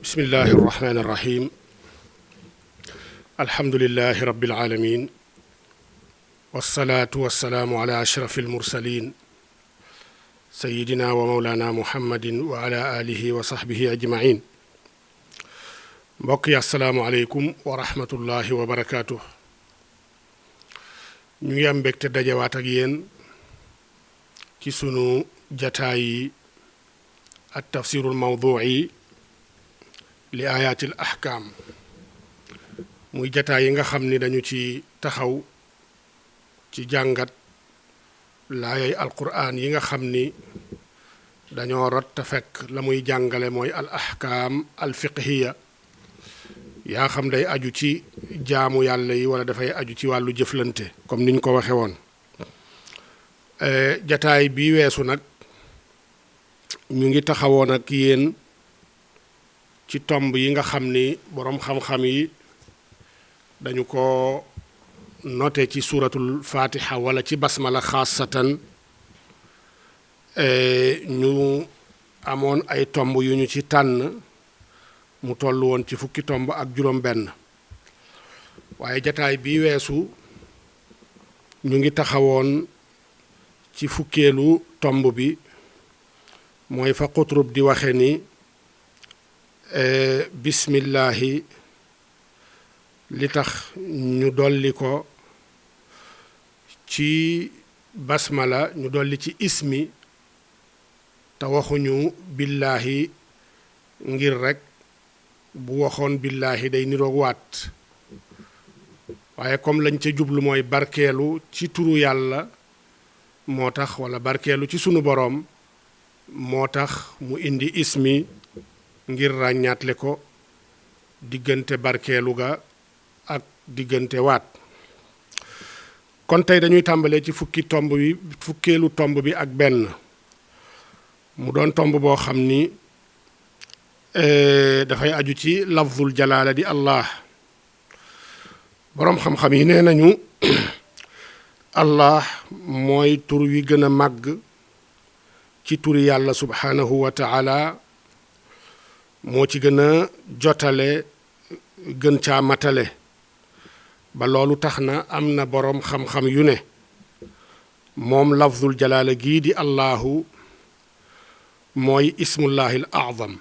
bismillahi irrahmani irrahim alhamdulilahi rabbil alamin wassalaatu wassalaamu ala ashrafi almursalin sayidina wa mawlana muhammadin wa ala alihi wa sahbihi ajmain mbokk yi assalaamu aleykum wa rahmatullahi wa barakaatuh. ñu ngi am mbégte dajawaat ak yéen ci sunu jataayi at tafsirul mawdu'i li ayatil ahkaam muy jataay yi nga xam ni dañu ci taxaw ci jàngat laayay alquraan yi nga xam ni dañoo rot te fekk la muy jàngale mooy al ahkaam al fiqhiya yaa xam day aju ci jaamu yàlla yi wala dafay aju ci wàllu jëflante comme niñ ko waxe woon. jataay bi weesu nag ñu ngi taxawoon ak yéen ci tomb yi nga xam ni boroom xam-xam yi dañu ko noté ci suuratul fatiha wala ci basmala xaasatan. ñu amoon ay tomb yu ñu ci tànn mu toll woon ci fukki tomb ak juróom benn waaye jataay bi weesu ñu ngi taxawoon ci fukkeelu tomb bi mooy fa Qutrub di waxe ni bismillahi li tax ñu dolli ko ci basmala ñu dolli ci ismi te waxuñu billaahi ngir rekk bu waxoon billaahi day niroog waat waaye comme lañ ca jublu mooy barkeelu ci turu yàlla moo tax walla barkeelu ci sunu boroom moo tax mu indi ismi ngir ràññaatle ko diggante barkeelu ga ak diggante waat. kon tey dañuy tàmbalee ci fukkeelu tomb bi ak benn mu doon tomb boo xam ni dafay aju ci lafzul jalaala di allah. boroom xam-xam yi nee nañu allah mooy tur wi gën a màgg ci turi yàlla subhaanahu wa taala moo ci gën a jotale gën caa matale ba loolu tax na am na boroom xam-xam yu ne moom lafzul jalaala gii di allahu mooy ismullahi al a'zam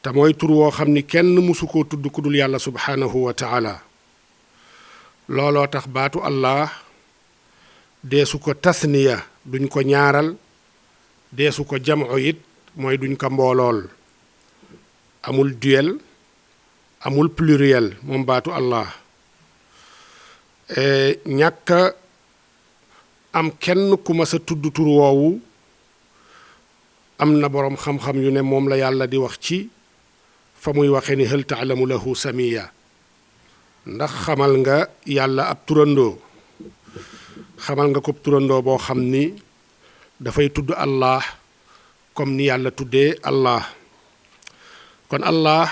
te mooy tur woo xam ni kenn mësu koo tudd ku dul yàlla subhaanahu wa taala. looloo tax baatu allah deesu ko tasniya duñ ko ñaaral deesu ko jam'u it mooy duñ ko mboolool amul duel amul pluriel moom baatu allah. ñàkk am kenn ku mas a tudd tur woowu am na boroom xam-xam yu ne moom la yàlla di wax ci fa muy waxe ni hal taalamu lahu samiya ndax xamal nga yàlla ab turandoo xamal nga ko turandoo boo xam ni dafay tudd allah comme ni yàlla tuddee allah. kon allah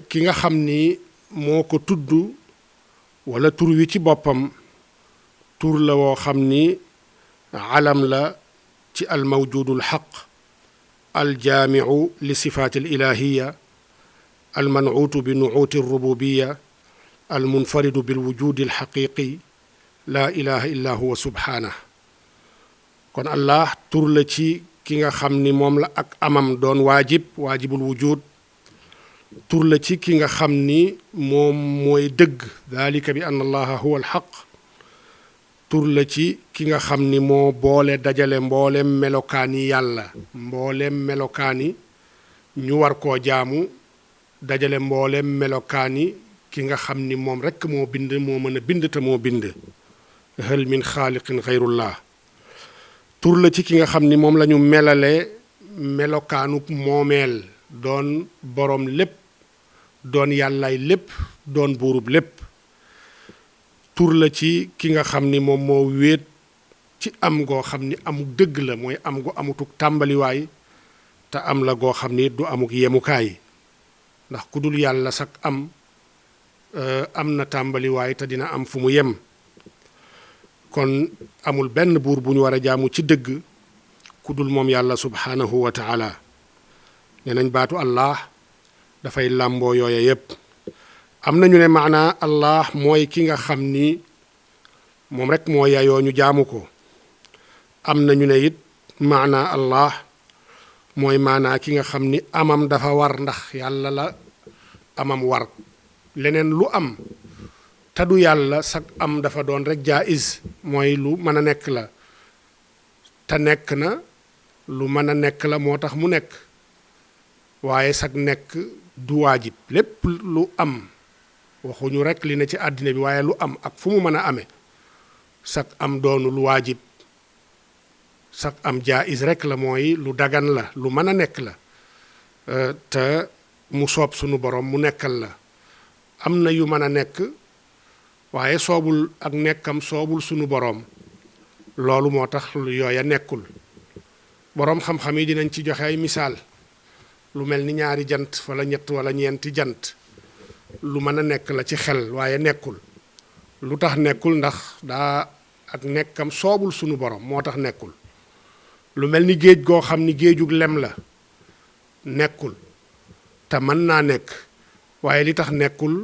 ki nga xam ni moo ko tudd walla tur wi ci boppam tur la woo xam ni alam la ci al mawjudul xaq al jaamiu li sifaati al ilahiya al manuutu bi nuuti rububiya al munfaridu bil wujudi al xaqiqi laa ilaha illa huwa subhaanah. kon allah tur la ci ki nga xam ni moom la ak amam doon waajibul wujud tur la ci ki nga xam ni moom mooy dëgg dalika bi anna allaha huwa alxaq tur la ci ki nga xam ni moo boole dajale mboolem melokaani yàlla mboolem melokaani ñu war koo jaamu dajale mboolem melokaani ki nga xam ni moom rekk moo bind moo mën a bind te moo bind hal min xaaliqin xayrullah. tur la ci ki nga xam ni moom la ñu melale melokaanu moomeel doon boroom lépp doon yàllaay lépp doon buurub lépp tur la ci ki nga xam ni moom moo wéet ci am goo xam ni amuk dëgg la mooy am gu amutuk tàmbaliwaay te am la goo xam ni du amuk yemukaay ndax ku dul yàlla sak am na tàmbaliwaay te dina am fu mu yem kon amul benn buur bu ñu war a jaamu ci dëgg ku dul moom yàlla subhaanahu wa taala nee nañ baatu allah dafay làmboo yooya yépp am nañu ne maanaa allah mooy ki nga xam ni moom rek moo yayoo ñu jaamu ko am nañu ne it maanaa allah mooy maanaa ki nga xam ni amam dafa war ndax yàlla la amam war leneen lu am te du yàlla sag am dafa doon rek jaiz mooy lu mën a nekk la te nekk na lu mën a nekk la moo tax mu nekk waaye sag nekk du waajib lépp lu am waxuñu rek li ne ci àddina bi waaye lu am ak fu mu mën a amee sag am doonul waajib sag am jaiz rek la mooy lu dagan la lu mën a nekk la te mu soob sunu borom mu nekkal la am na yu mën a nekk waaye soobul ak nekkam soobul sunu boroom loolu moo tax yooya nekkul boroom xam-xam yi dinañ ci joxe ay misaal lu mel ni ñaari jant wala ñett wala ñeenti jant lu mën a nekk la ci xel waaye nekkul lu tax nekkul ndax daa ak nekkam soobul sunu boroom moo tax nekkul lu mel ni géej goo xam ni géejug lem la nekkul te mën naa nekk waaye li tax nekkul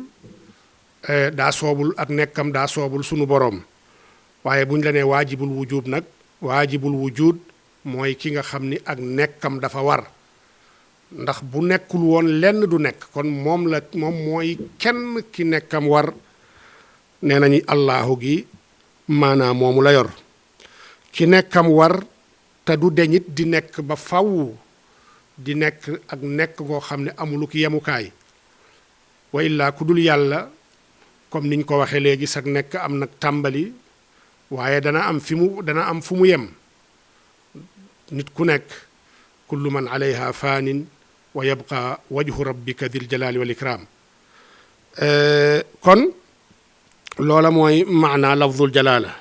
daa soobul ak nekkam daa soobul sunu boroom waaye bu ñu la nee waajibul wujud nag waajibul wujud mooy ki nga xam ni ak nekkam dafa war ndax bu nekkul woon lenn du nekk kon moom mooy kenn ki nekkam war nee nañu allahu gi maanaam moomu la yor ki nekkam war te du deñit di nekk ba faw di nekk ak nekk koo xam ne amuluk yemukaay wa illaa ku dul yàlla comme niñ ko waxee léegi sag nekk am nag tàmbali waaye dana am fu mu yem nit ku nekk kullu man alayha faanin wa yabqa wajhu rabbika dil jalaali wal ikraam kon loola mooy maanaa lafdul jalaala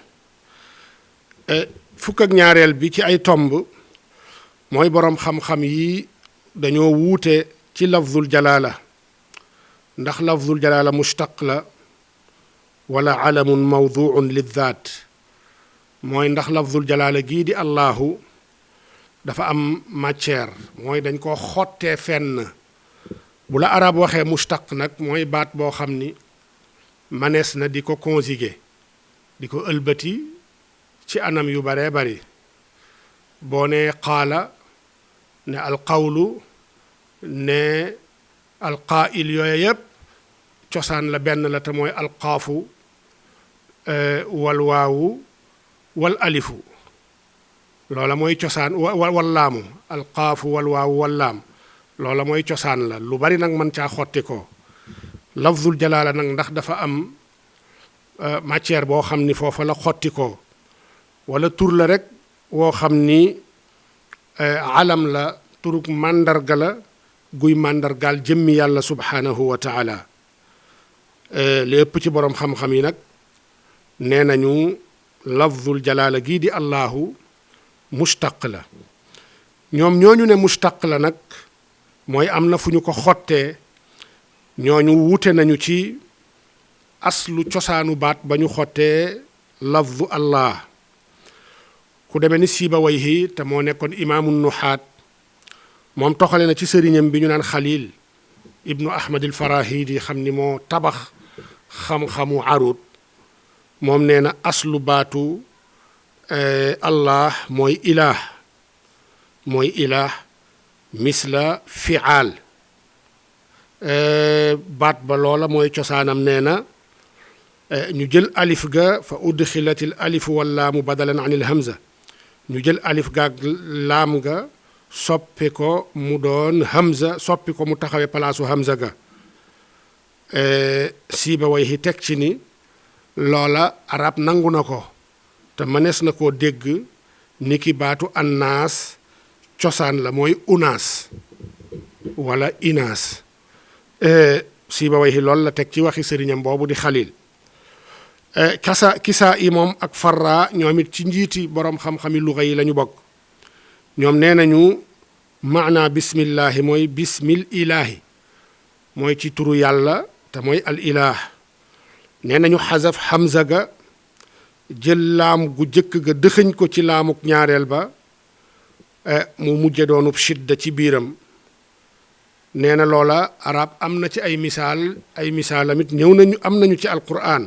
fukk ak ñaareel bi ci ay tomb mooy boroom xam-xam yi dañoo wuute ci lafdul jalaala ndax lafdul jalaala mushtaq la wala alamun mawduun liddaat mooy ndax lafdul jalaala gii di allahu dafa am matière mooy dañ koo xottee fenn bu la arab waxee mushtaq nag mooy baat boo xam ni manees na di ko conjuguer di ko ëlbati ci anam yu baree bari boo nee qaala ne alqawlu ne alqaa'il yooyu yépp cosaan la benn la te mooy alqaafu wal waawu wal alifu loola mooy cosaan wal laamu alqaafu wal waawu wal laam loola mooy cosaan la lu bari nag mën caa xotti ko lafdul jalaala nag ndax dafa am matière boo xam ni foofa la xotti ko wala tur la rek woo xam ni alam la turug màndarga la guy màndargaal jëmmi yàlla subhaanahu wa taala li ëpp ci boroom xam-xam yi nag nee nañu lafdul jalaala gii di allahu mushtaq la ñoom ñooñu ne mushtaq la nag mooy am na fu ñu ko xottee ñooñu wute nañu ci aslu cosaanu baat ba ñu xottee lafdu allah ku demee ni Sibawayhi te moo nekkoon imaamu nuxaat moom toxale na ci sëriñam bi ñu naan xalil ibnu ahmad al farahidi xam ni moo tabax xam-xamu arut moom nee na aslu baatu allah mooy ilaah misla fiaal baat ba loola mooy cosaanam nee na ñu jël alif ga fa udxilatil alifu wallaamu badalan an il hamza ñu jël alif gaag laam ga soppi ko mu doon hamza soppi ko mu taxawee palaasu hamza ga Sibawayhi teg ci ni loola arab nangu na ko te mënees na koo dégg ni ki baatu annaas cosaan la mooy unaas wala inaas Sibawayhi loolu la teg ci waxi sëriñam boobu di xalil kisaa yi moom ak farra ñoom it ci njiiti boroom xam-xami luga yi la ñu bokk. ñoom nee nañu maanaa bismillahi mooy bismil ilaahi mooy ci turu yàlla te mooy al ilaah. nee nañu xasaf hamza ga jël laam gu jëkk ga dëxëñ ko ci laamuk ñaareel ba mu mujje doonub shidda ci biiram. nee na loola arab am na ci ay misaalamit ñëw nañu am nañu ci alquran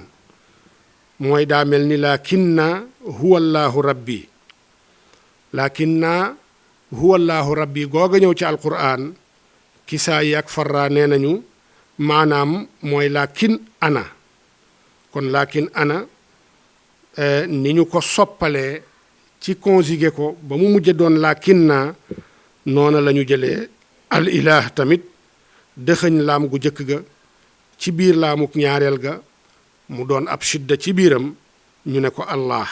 mooy daa mel ni lakinna huwa allahu rabbi lakinna huwa allahu rabbi googa ñëw ci alquran kisaa yi ak farra nee nañu maanaam mooy lakin ana. kon lakin ana ni ñu ko soppalee ci conjugué ko ba mu mujje doon lakinna noona la ñu jëlee al ilah tamit dëxëñ laam gu jëkk ga ci biir laamuk ñaareel ga mu doon ab shidda ci biiram ñu ne ko allah.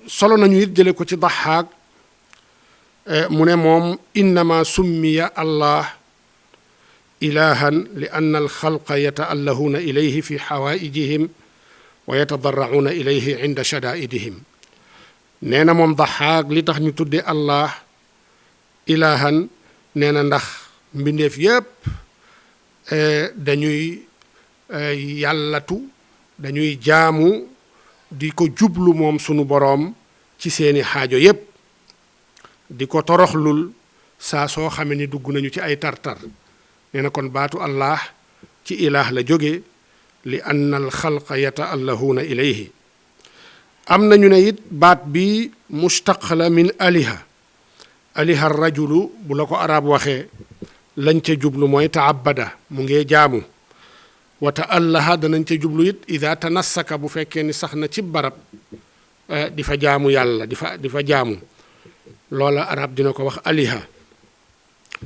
solo nañu it jële ko ci daxaak mu ne moom innama summiya allah ilahan li anna alxalqa yata'allahuuna ilayhi fi xawaa'ijihim wa yatadarracuuna ilayhi inda shadaa'idihim. nee na moom daxaak li tax ñu tudde allah ilahan nee na ndax mbindeef yépp dañuy yàllatu dañuy jaamu di ko jublu moom sunu boroom ci seeni xaajo yépp di ko toroxlul saa soo xame ni dugg nañu ci ay tartar. nee na kon baatu allah ci ilaah la jóge li anna al xalqa yata'allahuuna ilayhi. am nañu ne it baat bi mustaq la min aliha aliha rajulu bu la ko arab waxee lañ ca jublu mooy taabada mu ngee jaamu. wa ta'allaha danañ ca jublu it ida tanassaka bu fekkee ni sax na ci barab di fa jaamu yàlla di fa jaamu loola arab dina ko wax aliha.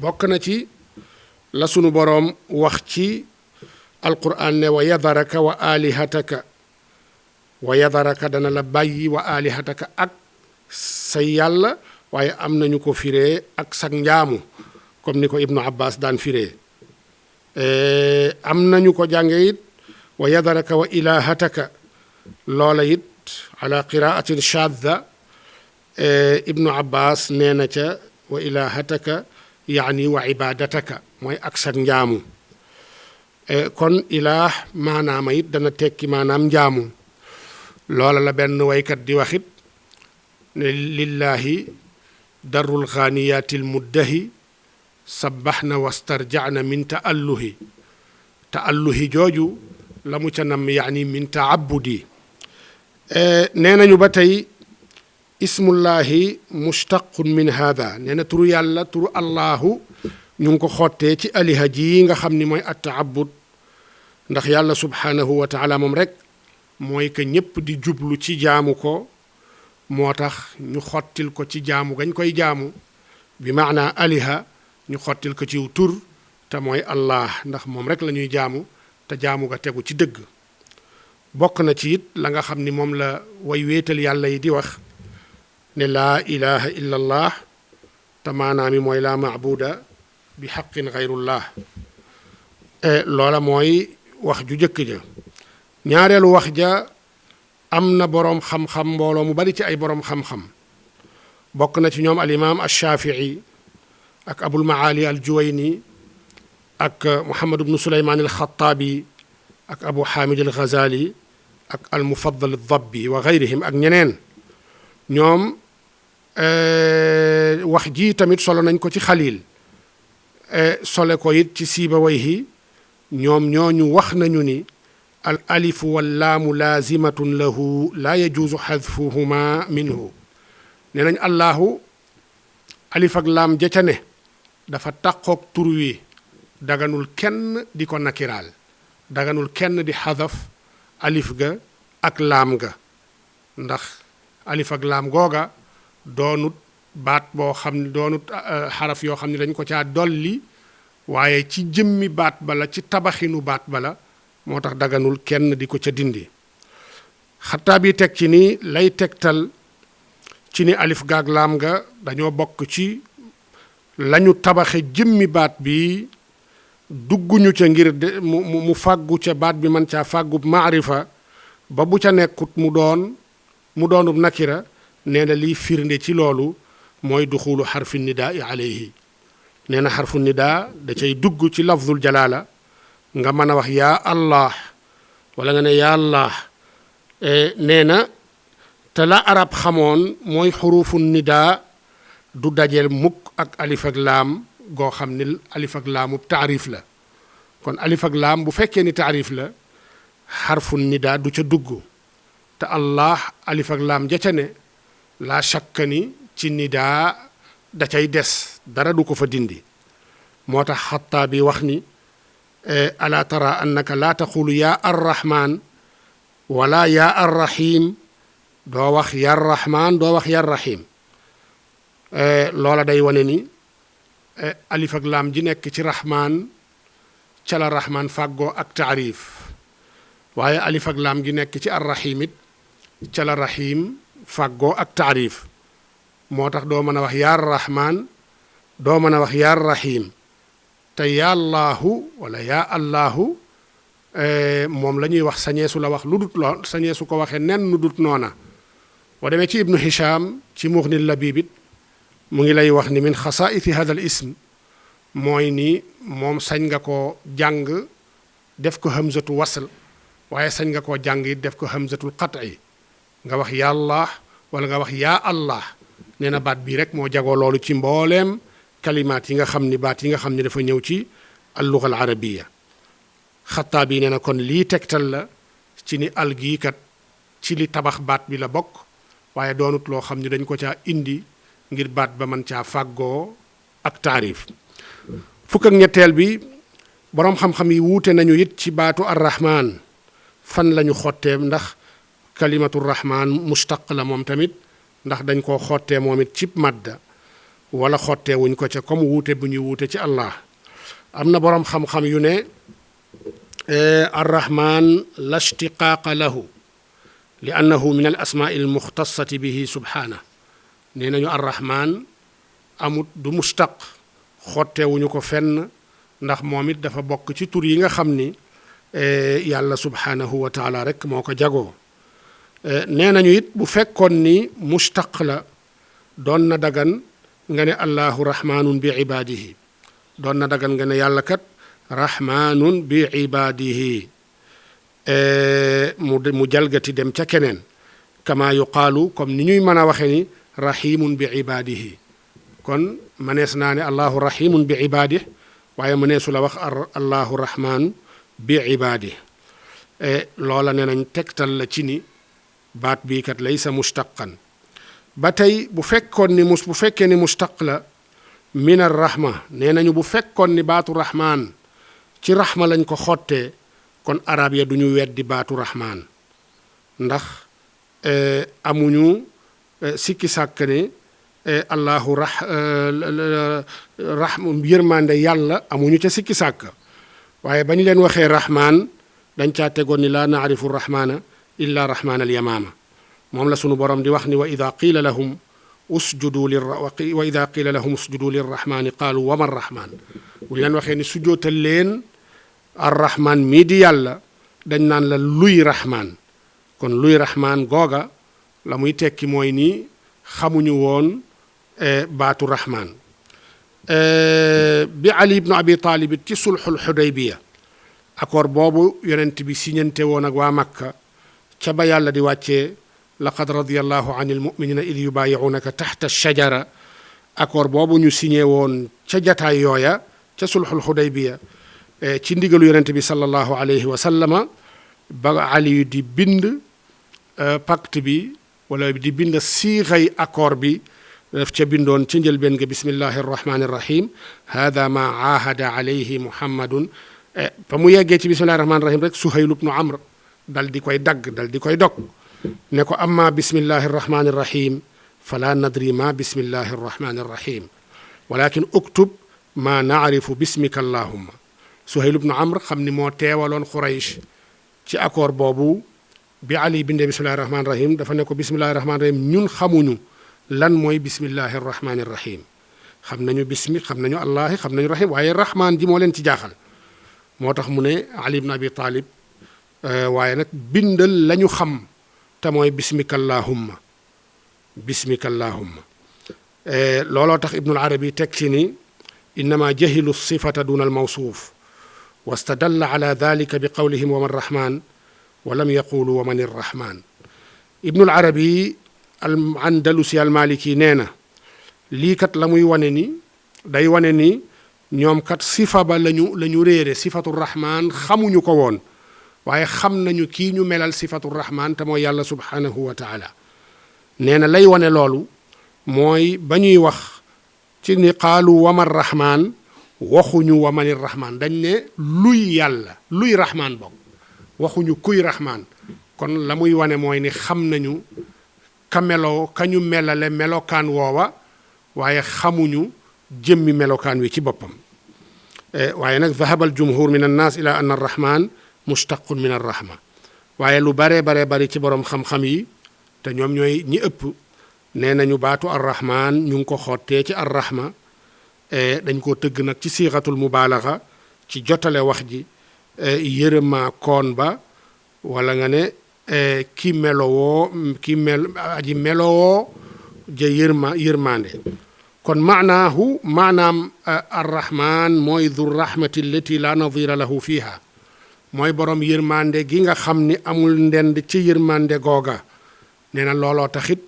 bokk na ci la sunu boroom wax ci alquran ne wa yadaraka wa alihataka wa yadaraka dana la bàyyi wa alihataka ak sa yàlla waaye am nañu ko firee ak sag njaamu comme ni ko ibnu abbas daan firee. am nañu ko jànge it wa yadaraka wa ilahataka loola it ala qiraatin shadda ibnu abbas nee na ca wa ilahataka yaani wa ibadataka mooy ak sag njaamu. kon ilaah maanaama it dana tekki maanaam njaamu. loola la benn waykat di waxit ne lillahi darul xaaniyatil muddahi sabbaxna wastarjacna min taalluhi jooju la mu ca nam yaani min taabudi. nee nañu ba tey ismullahi mushtaqun min hada nee na turu yàlla turu allahu ñu ngi ko xottee ci aliha ji nga xam ni mooy at taabud ndax yàlla subhaanahu wa taala moom rek mooy que ñépp di jublu ci jaamu ko moo tax ñu xottil ko ci jaamu gañ koy jaamu bi maanaa aliha ñu xottil ko ciw tur te mooy allah ndax moom rek la ñuy jaamu te jaamu ga tegu ci dëgg. bokk na ci it la nga xam ni moom la way wéetal yàlla yi di wax ne laa ilaha illa allah te maanaa mi mooy laa maabuda bi xaqin xayrullah. loola mooy wax ju jëkk ja. ñaareelu wax ja am na boroom xam-xam mbooloo mu bari ci ay boroom xam-xam bokk na ci ñoom al imaam ash-Shaafi'i ak abul maali al juwayni ak muhammad ibnu suleymaan al xattaabi ak abu xaamid al ghazali ak al mufaddal al dabbi wa gayrihim ak ñeneen. ñoom wax ji tamit solo nañ ko ci xalil sole ko it ci Sibawayhi ñoom ñooñu wax nañu ni al alifu wal laamu laazimatun lahu laa yajuuzu xadfuhuma minhu. nee nañ allahu alif ak laam ja ca ne dafa taqoog tur wi daganul kenn di ko nakiraal daganul kenn di xadaf alif ga ak laam ga ndax alif ak laam googa doonut baat boo xam ne doonut xaraf yoo xam ne dañ ko caa dolli waaye ci jëmmi baat bala ci tabaxinu baat bala moo tax daganul kenn di ko ca dindi. xataa bi teg ci ni lay tegtal ci ni alif gaag laam ga dañoo bokk ci lañu tabaxe jëmmi baat bi dugguñu ca ngir mu fàggu ca baat bi man caa fàggub maarifa ba bu ca nekkut mu doonub nakira nee na liy firnde ci loolu mooy duxulu xarfi nidaa alayhi nee na xarfu nidaa da cay dugg ci lafdul jalaala nga mën a wax yaa allah wala nga ne yaa allah nee na te la arab xamoon mooy xurufu nidaa du dajeel mukk ak alif ak laam goo xam ne alif ak laamub taarif la kon alif ak laam bu fekkee ni taarif la xarfu nidaa du ca dugg te allah alif ak laam ja ca ne laa shakka ni ci nidaa da cay des dara du ko fa dindi moo tax xattaa bi wax ni alaa tara annaka laa taqulu yaa arrahman wala yaa arrahim doo wax yaa arrahman doo wax yaa arrahim loola day wane ni alif ak laam ji nekk ci rahman ca la rahman fàggoo ak taarif waaye alif ak laam gi nekk ci arrahim it ca la rahim fàggoo ak taarif moo tax doo mën a wax yaa rahman doo mën a wax yaa rahim te yaa allaahu wala yaa allaahu moom la ñuy wax sañeesu la wax lu dut lool sañeesu ko waxee nen nu dut noona boo demee ci ibnu hisham ci muxni labib it mu ngi lay wax ni min xasaa'isi hada al ism mooy ni moom sañ nga koo jàng def ko hamzatu wasl waaye sañ nga koo jàng it def ko hamzatul qat'i nga wax yaa allah wala nga wax yaa allah nee na baat bii rek moo jagoo loolu ci mbooleem kalimaat yi nga xam ni baat yi nga xam ni dafa ñëw ci alluga al arabiya xattaa bi nee na kon lii tegtal la ci ni al gii kat ci li tabax baat bi la bokk waaye doonut loo xam ni dañ ko caa indi ngir baat ba mën caa fàggoo ak taarif fukk ak ñetteel bi boroom xam-xam yi wuute nañu it ci baatu arrahman fan lañu xottee ndax kalimatu rahman mustaq la moom tamit ndax dañ koo xottee moom it cib madda wala xottee wuñ ko ca comme wuute bu ñuy wuute ci allah am na boroom xam-xam yu ne arrahman la ishtiqaaqa lahu li annahu min al asmaai al muxtasati bihi subhaana nee nañu arrahman amut du mustaq xottewuñu ko fenn ndax moom it dafa bokk ci tur yi nga xam ni yàlla subhaanahu wa taala rek moo ko jagoo nee nañu it bu fekkoon ni mustaq la doon na dagan nga ne allahu rahmanun bi ibaadihi doon na dagan nga ne yàlla kat rahmanun bi ibaadihi mu jalgati dem ca keneen kama yuqaalu comme ni ñuy mën a waxe ni rahimun bi ibaadihi kon mënees naa ne allahu rahimun bi ibaadihi waaye mëneesu la wax allahu rahman bi ibaadihi loola ne nañ tegtal la ci ni baat bii kat laysa mustaqan ba tey bu fekkoon ni bu fekkee ni mustaq la min ar rahma nee nañu bu fekkoon ni baatu rahman ci rahma lañ ko xottee kon arab ya duñu weddi baatu rahman ndax amuñu sikki sàkk ne allahu yërmande yàlla amuñu ca sikki sàkk waaye bañ leen waxee rahman dañ caa tegoon ni laa naarifu rahmana illa rahman al yamaama moom la sunu borom di wax ni wa ida qiila lahum usjudu lirrahmani qaalu wa man rahman bu leen waxee ni sujootal leen arrahman mii di yàlla dañ naan la luy rahman kon luy rahman googa la muy tekki mooy ni xamuñu woon baatu rahman bi ali ibnu abi taalib ci sulxul xudaybiya accord boobu yonent bi siñante woon ak waa makka ca ba yàlla di wàccee laqad radiyallahu anil muminina id yubaayi'unaka taxta shajara accord boobu ñu signé woon ca jataay yooya ca sulxul xudaybiya ci ndigalu yonent bi sallallahu alayhi wa sallama ba ali di bind pacte bi wala di bind siixay accord bi daf ca bindoon ca njëlbeen ga bismillahi arrahmani irrahim hada ma aahada alayhi muhammadun ba mu yeggee ci bismillahi arrahmani irrahim rek suhayl ibnu amr dal di koy dagg dal di koy dog ne ko amma bismillahi irrahmani irrahim fala nadri ma bismillahi irrahmani irrahim walakin uktub ma naarifu bismika allahumma suhayl ibnu amr xam ni moo teewaloon Quraysh ci accord boobu bi ali bindee bismillahi irrahmani irrahim dafa ne ko bismillahi irrahmani irrahim ñun xamuñu lan mooy bismillahi irrahmani irrahim xam nañu bismi xam nañu allahi xam nañu rahim waaye rahman ji moo leen ci jaaxal moo tax mu ne ali ibn abi talib waaye nag bindal lañu xam te mooy bismika allahumma looloo tax ibnul arabi teg ci ni innama jahilu sifata duna al mawsuuf wastadalla ala dalika bi qawlihim wa man rahman wa lam yaqulu wa man irrahman ibnul arabi al andalusi al maliki nee na lii kat la muy wane ni day wane ni ñoom kat sifa ba lañu réere sifatu rahman xamuñu ko woon waaye xam nañu kii ñu melal sifatu rahman te mooy yàlla subhanahu wa taala nee na lay wane loolu mooy ba ñuy wax ci ni qaalu waman rahman waxuñu wamanir rahman dañ ne luy yàlla luy rahman bokk waxuñu kuy rahman kon la muy wane mooy ni xam nañu ka ñu melale melokaan woowa waaye xamuñu jëmmi melokaan wi ci boppam waaye nag dhahaba al jumhur min annaas ila anna arrahman mushtaqun min arrahma waaye lu baree bari ci boroom xam-xam yi te ñoom ñooy ñi ëpp nee nañu baatu arrahman ñu ngi ko xottee ci arrahma dañ koo tëgg nag ci siixatul mubaalaxa ci jotale wax ji yërëmaa koon ba wala nga ne ki aji melowoo ja yërmande kon maanaam arrahman mooy du rahmati allati la nadira lahu fiha mooy borom yërmande gi nga xam ni amul ndend ci yërmande googa nee na looloo taxit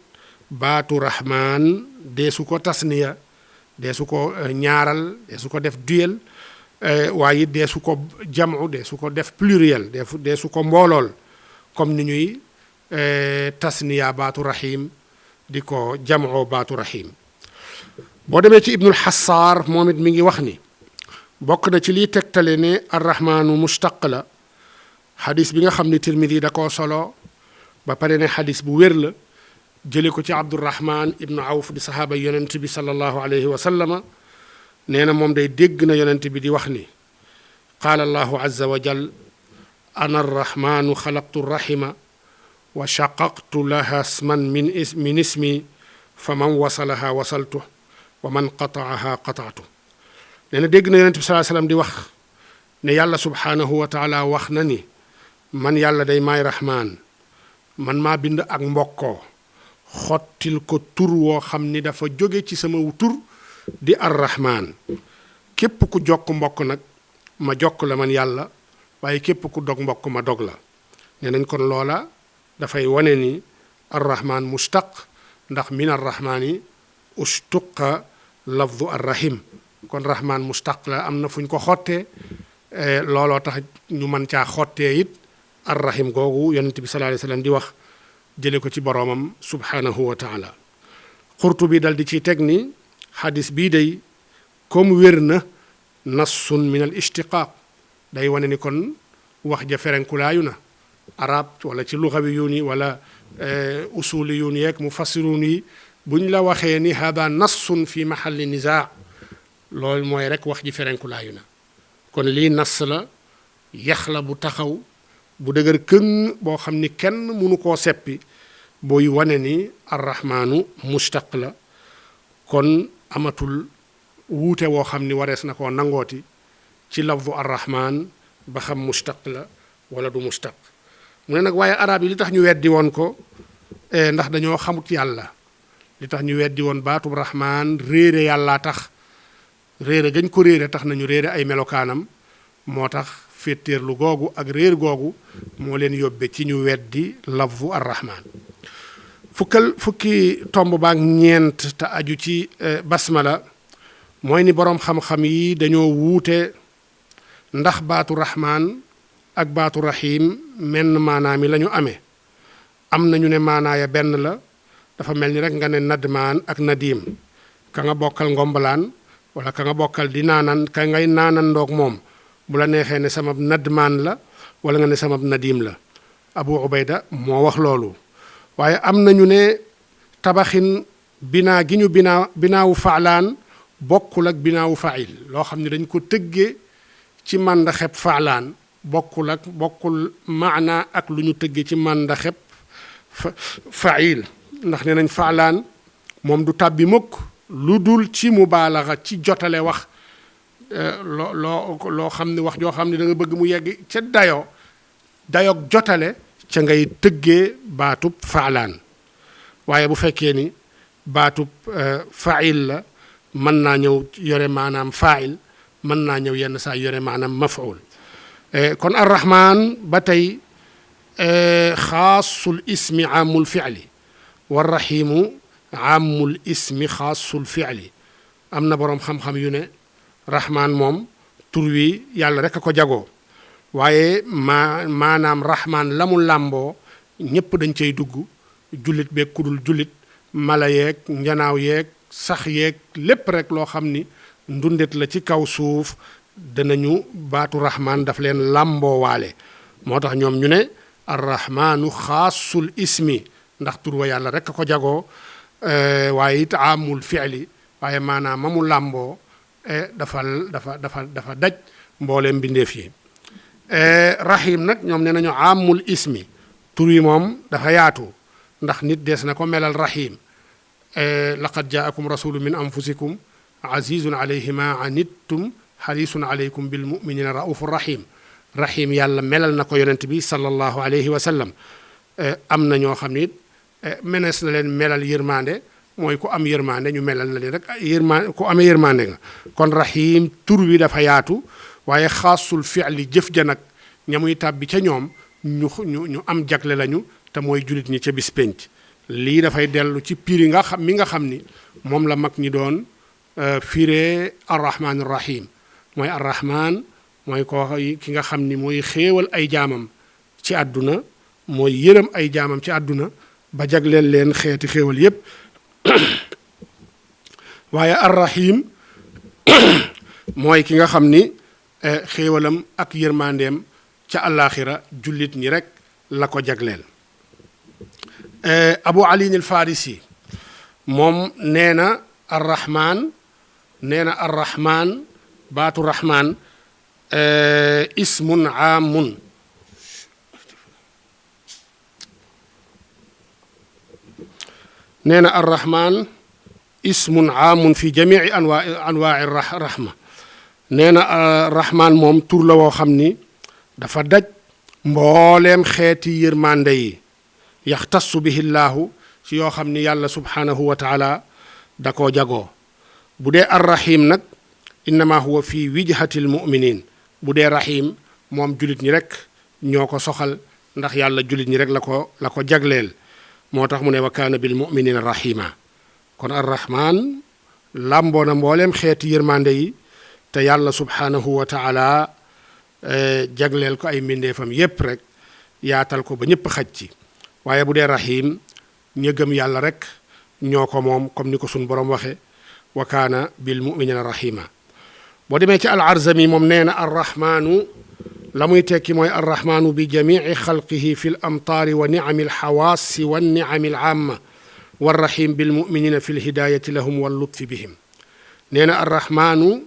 baatu rahman deesu ko tasniya deesu ko ñaaral deesu ko def duel waaye deesu ko jamu deesu ko def pluriel deesu ko mboolool comme ni ñuy tasniya baatu rahim di ko jamoo baatu rahim boo demee ci ibnul xasaar moom it mi ngi wax ni bokk na ci liy tegtale ne arrahmaanu mushtaq la xadis bi nga xam ne tirmidi da koo solo ba pare ne xadis bu wér la jële ko ci abdurahman ibnu awf di sahaaba yonent bi sallallahu alayhi wa sallama nee na moom day dégg na yonent bi di wax ni qaala allahu azza wa jal ana arrahmanu xalaqtu rahima wa shaqaqtu laha isman min ismi fa man wasalaha wasaltu wa man qataaha qataatu nee na dégg na yonent bi sallallahu alayhi wa sallam di wax ne yàlla subhanahu wa taala wax na ni man yàlla day maay rahmaan man maa bind ak mbokkoo xottil ko tur woo xam ni dafa jóge ci sama tur di arrahman képp ku jokk mbokk nag ma jokk la man yàlla waaye képp ku dog mbokk ma dog la nee nañ kon loola dafay wane ni arrahman mustaq ndax min arrahmani ustuqa lafdu arrahim kon rahman mustaq la am na fu ñu ko xottee looloo tax ñu mën caa xottee it arrahim googu yonent bi sallallahu alayhi wa sallam di wax jële ko ci boroomam subhanahu wa taala Qurtubi dal di ciy teg ni xadis bii day comme wér na nassun min al ishtiqaaq day wane ni kon wax ja ferenkulaayu na arab wala ci luxawi yuun yi wala usuli yuun yeeg mufassiruun yi buñ la waxee ni hada nassun fi mahalli nizaa loolu mooy rek wax ji ferenkulaayu na kon lii nas la yax la bu taxaw bu dëgër këng boo xam ni kenn mënu koo seppi booy wane ni arrahmaanu mustaq la kon amatul wuute woo xam ni warees na koo nangooti ci lafdu arrahman ba xam mustaq la wala du mustaq mu ne nag waaye arab yi li tax ñu weddi woon ko ndax dañoo xamut yàlla li tax ñu weddi woon baatub rahman réere yàllaa tax réere gañ ko réere tax nañu réere ay melokaanam moo tax féetéerlu googu ak réer googu moo leen yóbbe ci ñu weddi lafzu arrahman fukki tomb baak ñeent te aju ci basmala mooy ni boroom xam-xam yi dañoo wuute ndax baatu rahman ak baatu rahim menn maanaa mi la ñu amee am nañu ne maanaaya benn la dafa mel ni rek nga ne nadmaan ak nadim ka nga bokkal ngombalaan wala ka nga bokkal di naanan ka ngay naanan ndoog moom bu la neexee ne samab nadmaan la wala nga ne samab nadim la Abu Ubayda moo wax loolu waaye am nañu ne tabaxin binaa gi ñu binaawu faalaan bokkul ak binaawu fail loo xam ne dañ ko tëggee ci màndaxeb faalaan bokkul maana ak lu ñu tëggee ci màndaxeb fail ndax nee nañ faalaan moom du tàbbi mukk lu dul ci mubaalaxa ci jotale wax loo xam ne wax joo xam ne da nga bëgg mu yegg ca dayoo dayog jotale ca ngay tëggee baatub faalaan waaye bu fekkee ni baatub fail la mën naa ñëw yore maanaam fail mën naa ñëw yenn saa yore maanaam mafuul kon arrahman ba tey xaasul ismi aamul fi'li warrahimu aamul ismi xaasul fi'li am na boroom xam-xam yu ne rahman moom tur wi yàlla rek a ko jagoo waaye maanaam rahman la mu làmboo ñépp dañ cay dugg jullit beeg kudul jullit mala yeeg njanaaw yeeg sax yeeg lépp rek loo xam ni ndundet la ci kaw suuf danañu baatu rahman daf leen làmboo waale moo tax ñoom ñu ne arrahmanu xaasul ismi ndax tur wa yàlla rek a ko jagoo waaye it aamul fi'li waaye maanaam ma mu làmboo dafa daj mbooleem mbindeef yi rahim nag ñoom ne nañu aamul ismi tur yi moom dafa yaatu ndax nit dees na ko melal rahim laqad jaakum rasulu min anfusikum azizun alayhi ma anittum harisun alaykum bil muminina raufur rahim rahim yàlla melal na ko yonent bi sallallahu alayhi wa sallam am na ñoo xam ni menees na leen melal yërmande mooy ku am yërmande ñu melal na leen rek yërmande ku amee yërmande nga kon rahim tur wi dafa yaatu waaye xaasul fi'li jëf ja nag ñamuy tàbbi ca ñoom ñu am jagle lañu te mooy jullit ñi ca bis penc lii dafay dellu ci piri nga xam mi nga xam ni moom la mag ñi doon firee arrahmanir rahim mooy arrahman mooy ko ki nga xam ni mooy xéewal ay jaamam ci àdduna mooy yërëm ay jaamam ci àdduna ba jagleel leen xeeti xéewal yépp waaye arrahim mooy ki nga xam ni xéewalam ak yërmandeem ca àllaaxira jullit ñi rek la ko jagleel abu ali al farisi moom nee na arrahman baatu rahman ismun aamun nee na arrahman ismun aamun fi jamii anwaai rahma nee na rahman moom tur la woo xam ni dafa daj mbooleem xeeti yërmande yi yaxtassu bihi llaahu ci yoo xam ni yàlla subhaanahu wa taala da koo jagoo bu dee arrahim nag innama huwa fi wijhatil muminin bu dee rahim moom jullit ñi rek ñoo ko soxal ndax yàlla jullit ñi rek la ko jagleel moo tax mu ne wa kaana bil muminina rahima kon arrahman làmboo na mbooleem xeeti yërmande yi te yàlla subhaanahu wa taala jagleel ko ay mbindeefam yépp rek yaatal ko ba ñépp xaj ci waaye bu dee rahim ña gëm yàlla rek ñoo ko moom comme ni ko suñ boroom waxe wa kaana bil muminina rahima boo demee ci al arzami moom nee na arrahmaanu la muy tekki mooy arrahmaanu bi jamici xalqihi fi l amtaari wa nicami alxawaasi wa nicami al aama warrahim bil muminina fi lhidaayati lahum wal lutfi bihim nee na arrahmaanu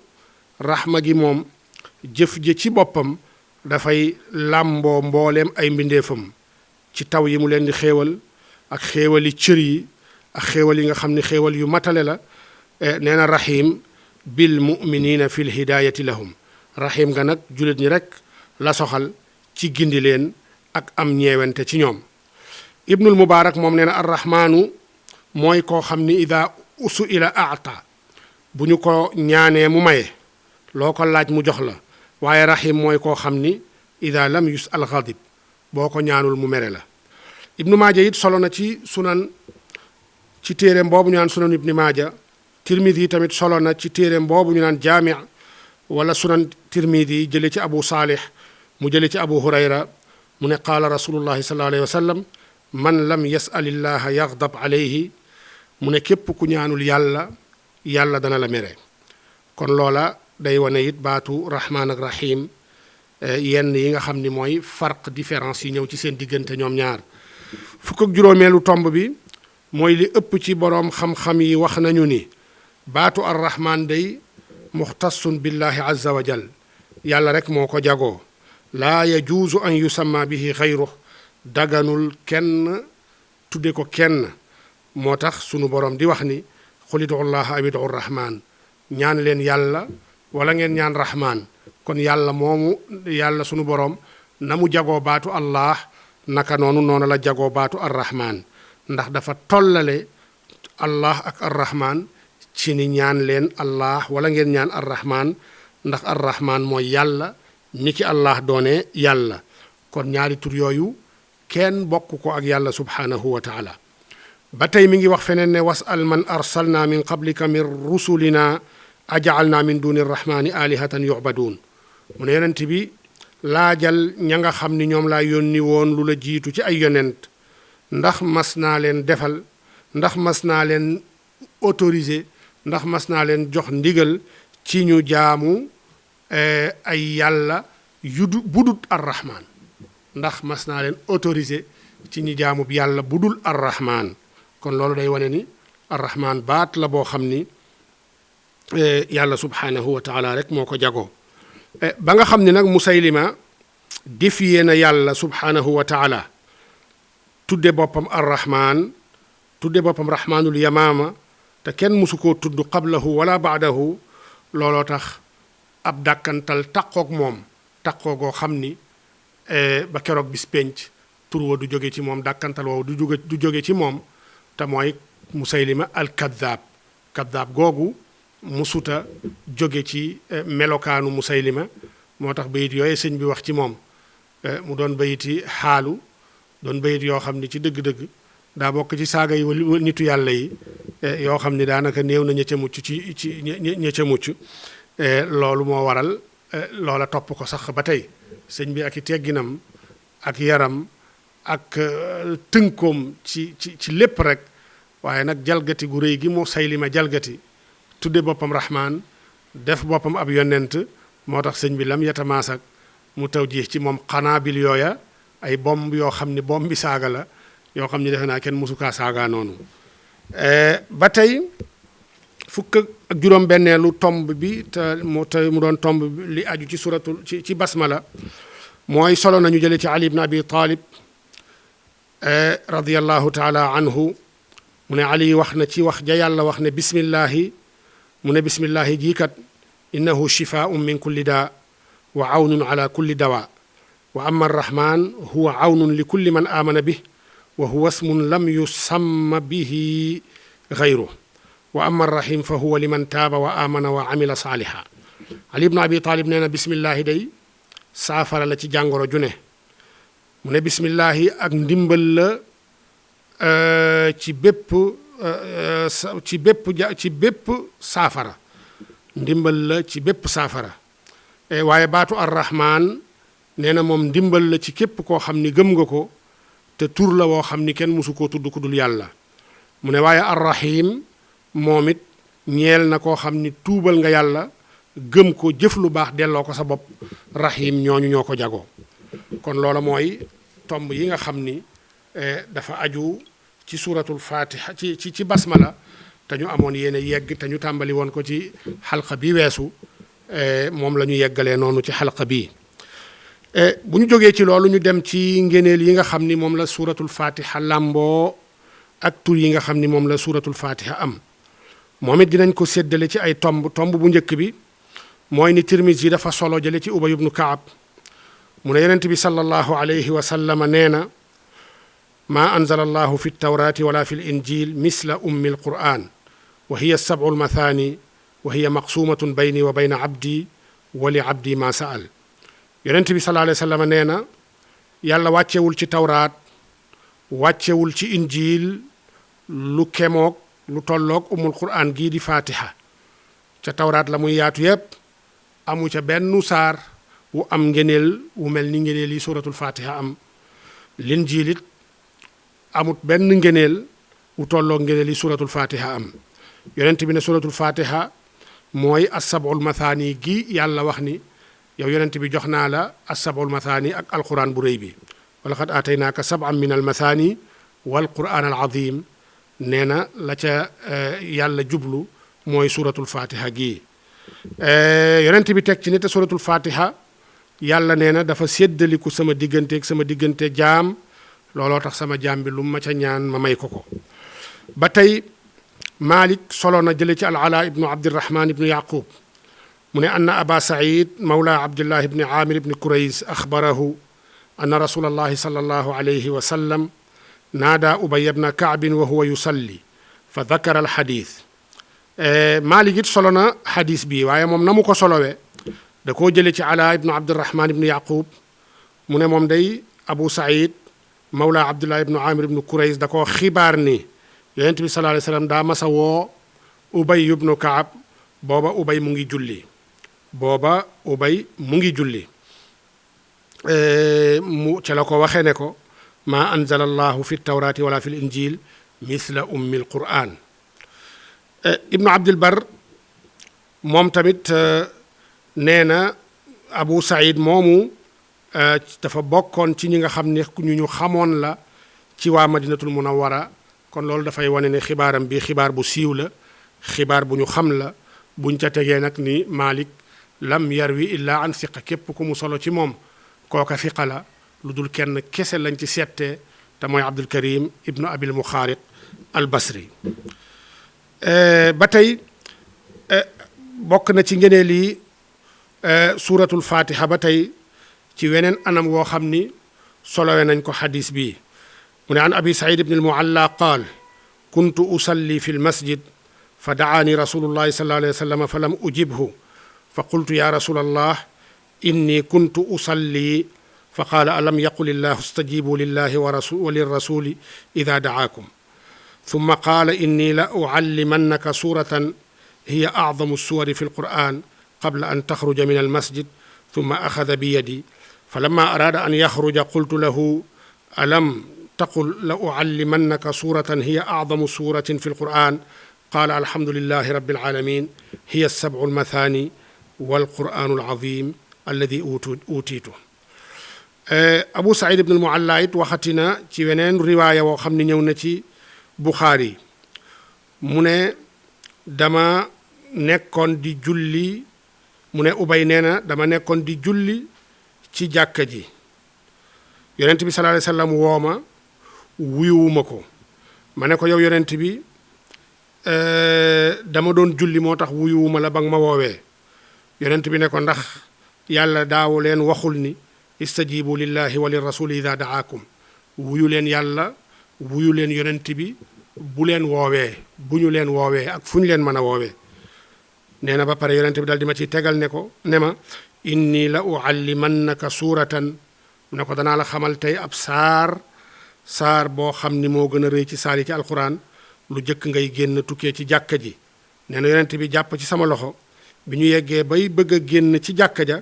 rahma gi moom jëf ji ci boppam dafay làmboo mbooleem ay mbindeefam ci taw yi mu leen di xéewal ak xéewali cër yi ak xéewal yi nga xam ne xéewal yu matale la nee na rahim bil muminina fi lhidaayati lahum rahim nga nag jullit ñi rek la soxal ci gindi leen ak am ñeewante ci ñoom ibnul mubaarak moom nee na arrahmaanu mooy koo xam ni ida usu ila aata bu ñu ko ñaanee mu maye loo ko laaj mu jox la waaye rahim mooy koo xam ni ida lam yus al ghadib boo ko ñaanul mu mere la ibnu maaja it solo na ci sunan ci téereem boobu ñu naan sunan ibnu maaja tirmidi tamit solo na ci téereem boobu ñu naan jaami wala sunan tirmidi jële ci abu saalih mu jële ci abu hurayra mu ne qaala rasulullahi sallallahu alayhi wa sallam man lam yasalillaha yaghdab alayhi mu ne képp ku ñaanul yàlla dana la mere kon loola day wane it baatu rahmaan ak rahim yenn yi nga xam ni mooy farq différence yi ñëw ci seen diggante ñoom ñaar fukk ak juróomeelu tomb bi mooy li ëpp ci boroom xam-xam yi wax nañu ni baatu arrahman day muxtassun billahi azza wa jal yàlla rek moo ko jagoo laa yajuusu an yusamma bihi xayru daganul kenn tudde ko kenn moo tax sunu boroom di wax ni qul ud'u llaha aw ud'u rahman ñaan leen yàlla wala ngeen ñaan rahman kon yàlla moomu yàlla sunu boroom na mu jagoo baatu allah naka noonu la jagoo baatu arrahman ndax dafa tollale allah ak arrahman ci ni ñaan leen allah wala ngeen ñaan arrahman ndax arrahman mooy yàlla ni ki allah doone yàlla kon ñaari tur yooyu kenn bokk ko ak yàlla subhanahu wa taala ba tey mi ngi wax feneen ne wasal man arsalna min qablika min rusulina ajaalna min duni rrahmani alihatan yu'badun mu ne yonent bi laajal ña nga xam ni ñoom laa yónni woon lu la jiitu ci ay yonent ndax mas naa leen defal ndax mas naa leen autorisé ndax mas naa leen jox ndigal ci ñu jaamu ay yàlla budut arrahman ndax mas naa leen autorisé ci ñu jaamu yàlla budul arrahman kon loolu day wane ni arrahman baat la boo xam ni yàlla subhanahu wa taala rek moo ko jagoo ba nga xam ne nag musaylima défié na yàlla subhanahu wa taala tudde boppam arrahman tudde boppam rahmanul yamaama te kenn musu koo tudd qablahu wala baadahu looloo tax ab dàkkantal taqoog moom taqoo goo xam ni ba keroog bis penc tur wa du jóge ci moom dàkkantal woowu du jóge ci moom te mooy musaylima al kaddaab googu musuta jóge ci melokaanu musaylima moo tax bayit yooyu sëñ bi wax ci moom mu doon bayiti xaalu doon bayit yoo xam ni ci dëgg-dëgg daa bokk ci saaga yi nitu yàlla yi yoo xam ni daanaka néew na ña ca mucc ci ña ca mucc loolu moo waral loola topp ko sax ba tey sëñ bi ak i tegginam ak yaram ak tënkoom ci lépp rek waaye nag jalgati gu rëy gi Musaylima jalgati tudde boppam rahman def boppam ab yonent moo tax sëñ bi lam yatamaasak mu taw ji ci moom xanaabil yooya ay bomb yoo xam ni bomb bi saaga la yoo xam ni defe naa kenn musukaa saaga noonu ba tey fukk ak juróom benneelu tomb bi te mu doon tomb li aju ci suratul ci basmala mooy solo nañu jële ci Ali ibn Abi Talib radiyallahu taala anhu mu ne Ali wax na ci wax ja yàlla wax ne bismillahi mu ne bismillahi jiikat innahu shifaa'un min kulli daa wa awnun ala kulli dawa wa amma arrahman huwa awnun li kulli man amana bih wa huwa ismun lam yusamma bihi gayruh wa amma arrahim fa huwa liman taaba wa amana wa amila saaliha Ali ibn Abi Talib nee na bismillahi day saafara la ci jàngoro ju ne mu ne bismillahi ak ndimbal la ci bépp saafara ndimbal la ci bépp saafara waaye baatu arrahman nee na moom ndimbal la ci képp koo xam ni gëm nga ko te tur la woo xam ni kenn musu koo tudd ku dul yàlla mu ne waaye arrahim moom it ñeel na koo xam ni tuubal nga yàlla gëm ko jëf lu baax delloo ko sa bopp rahim ñooñu ñoo ko jagoo kon loola mooy tomb yi nga xam ni dafa aju ci suuratul fatiha ci basmala te ñu amoon yéene yegg te ñu tàmbali woon ko ci xalqa bi weesu moom la ñu yeggalee noonu ci xalqa bii bu ñu jógee ci loolu ñu dem ci ngéneel yi nga xam ni moom la suuratul fatiha làmboo ak tur yi nga xam ni moom la suuratul fatiha am moom it dinañ ko séddale ci ay tomb bu njëkk bi mooy ni Tirmisi dafa solo jële ci Ubay ibnu Kaab mu ne yonent bi sallallahu alayhi wa sallam nee na maa anzala allahu fi ltawrati wala fi linjil misla ummi alquran wa hiya sab'u almathani wa hiya maqsumatun bayni wa bayna abdi wa li abdi ma saal yonent bi sallallahu alayhi wa sallam nee na yàlla wàccewul ci tawraat wàccewul ci injil lu kemoog lu tolloog umul quran gii di fatiha ca tawraat la muy yaatu yépp amu ca benn saar wu am ngeneel wu mel ni ngeneel yi suratul fatiha am linjiil it amut benn ngeneel wu tolloog ngeneel yi suratul fatiha am yonent bi ne suratul fatiha mooy as-sab'ul mathani gi yàlla wax ni yow yonent bi jox naa la as-sab'ul mathani ak alquran bu rëy bi wa laqad aataynaaka sab'an min al-mathani wal quran al azim nee na la ca yàlla jublu mooy suratul fatiha gii yonent bi teg ci ne te suratul fatiha yàlla nee na dafa séddaliku sama diggante jaam looloo tax sama jaam bi lu ma ca ñaan ma may ko ba tey Malik solo na jële ci al-Ala ibnu Abdirahman ibnu Yaqub mu ne anna aba Saïd mawla Abdullah ibni Amir ibni Kurays axbarahu anna rasulallahi sallallahu alayhi wa sallam naada ubay ibna kaabin wa huwa yusalli fa dakara al xadis. Maalik it solo na xadis bi waaye moom na mu ko solowee da koo jële ci ala ibnu abdirahman ibnu yaqub mu ne moom day abu saïd mawla abdullah ibnu amir ibnu kurays da koo xibaar ni yonent bi sallallahu alayhi wa sallam daa masa woo ubay ibnu kaab booba ubay mu ngi julli mu ca la ko waxee ne ko maa anzala allahu fi tawraati wala fi l injil mithla ummi l quran. ibnu abdul bar moom tamit nee na abu saïd moomu dafa bokkoon ci ñi nga xam ne ñu xamoon la ci waa madinatul munawwara kon loolu dafay wane ne xibaaram bi xibaar bu siiw la, xibaar bu ñu xam la. buñ ca tegee nag ni Malik lam yarwi illa an siqa, képp ku mu solo ci moom kooka siqa la, lu dul kenn kese lañ ci settee te mooy Abdul Karim ibnu abil muxaariq al basri. ba tey bokk na ci ngeneel yi suuratul fatiha ba tey ci weneen anam woo xam ni solowe nañ ko xadis bii mu ne an abi saïd ibn al mualla qaal kuntu usalli fi l masjid fa daani rasulullahi sallallahu alayhi wa sallam fa lam ujibhu fa qultu ya rasul allah inni kuntu usalli fa qaala alam yaqul illahu stajibu lillahi wa lirrasuli ida daakum thumma qaala inni la uallimannaka suratan hiya acdamu suwari fi lquran qabla an taxruja min almasjid thumma axada biyadi falamma araada an yaxruja qultu lahu alam taqul la uallimannaka suratan hiya acdamu suratin fi lquran qaala alhamdulillahi rabbil alamin hiya sab'u almathani walquranu alazim alladi utiitu. Abu Saïd ibn al-Mualla it waxati na ci weneen riwaaya woo xam ne ñëw na ci Buxaari mu ne dama nekkoon di julli mu ne Ubay nee na dama nekkoon di julli ci jàkka ji yonent bi sallallahu alayhi wa sallam woo ma wuyuwuma ko ma ne ko yow yonent bi dama doon julli moo tax wuyuwuma la ba nga ma woowee yonent bi ne ko ndax yàlla daaw leen waxul ni istajibu lillahi wa lirrasuli ida daakum wuyu leen yàlla wuyu leen yonent bi bu leen woowee bu ñu leen woowee ak fu ñu leen mën a woowee nee na ba pare yonent bi daal di ma ci tegal ne ko ne ma inni la uallimannaka suuratan ne ko danaa la xamal tey ab saar boo xam ni moo gën a rëy ci saar yi ci alquran lu jëkk ngay génn tukkee ci jàkka ji nee na yonent bi jàpp ci sama loxo bi ñu yeggee bay bëgg a génn ci jàkka ja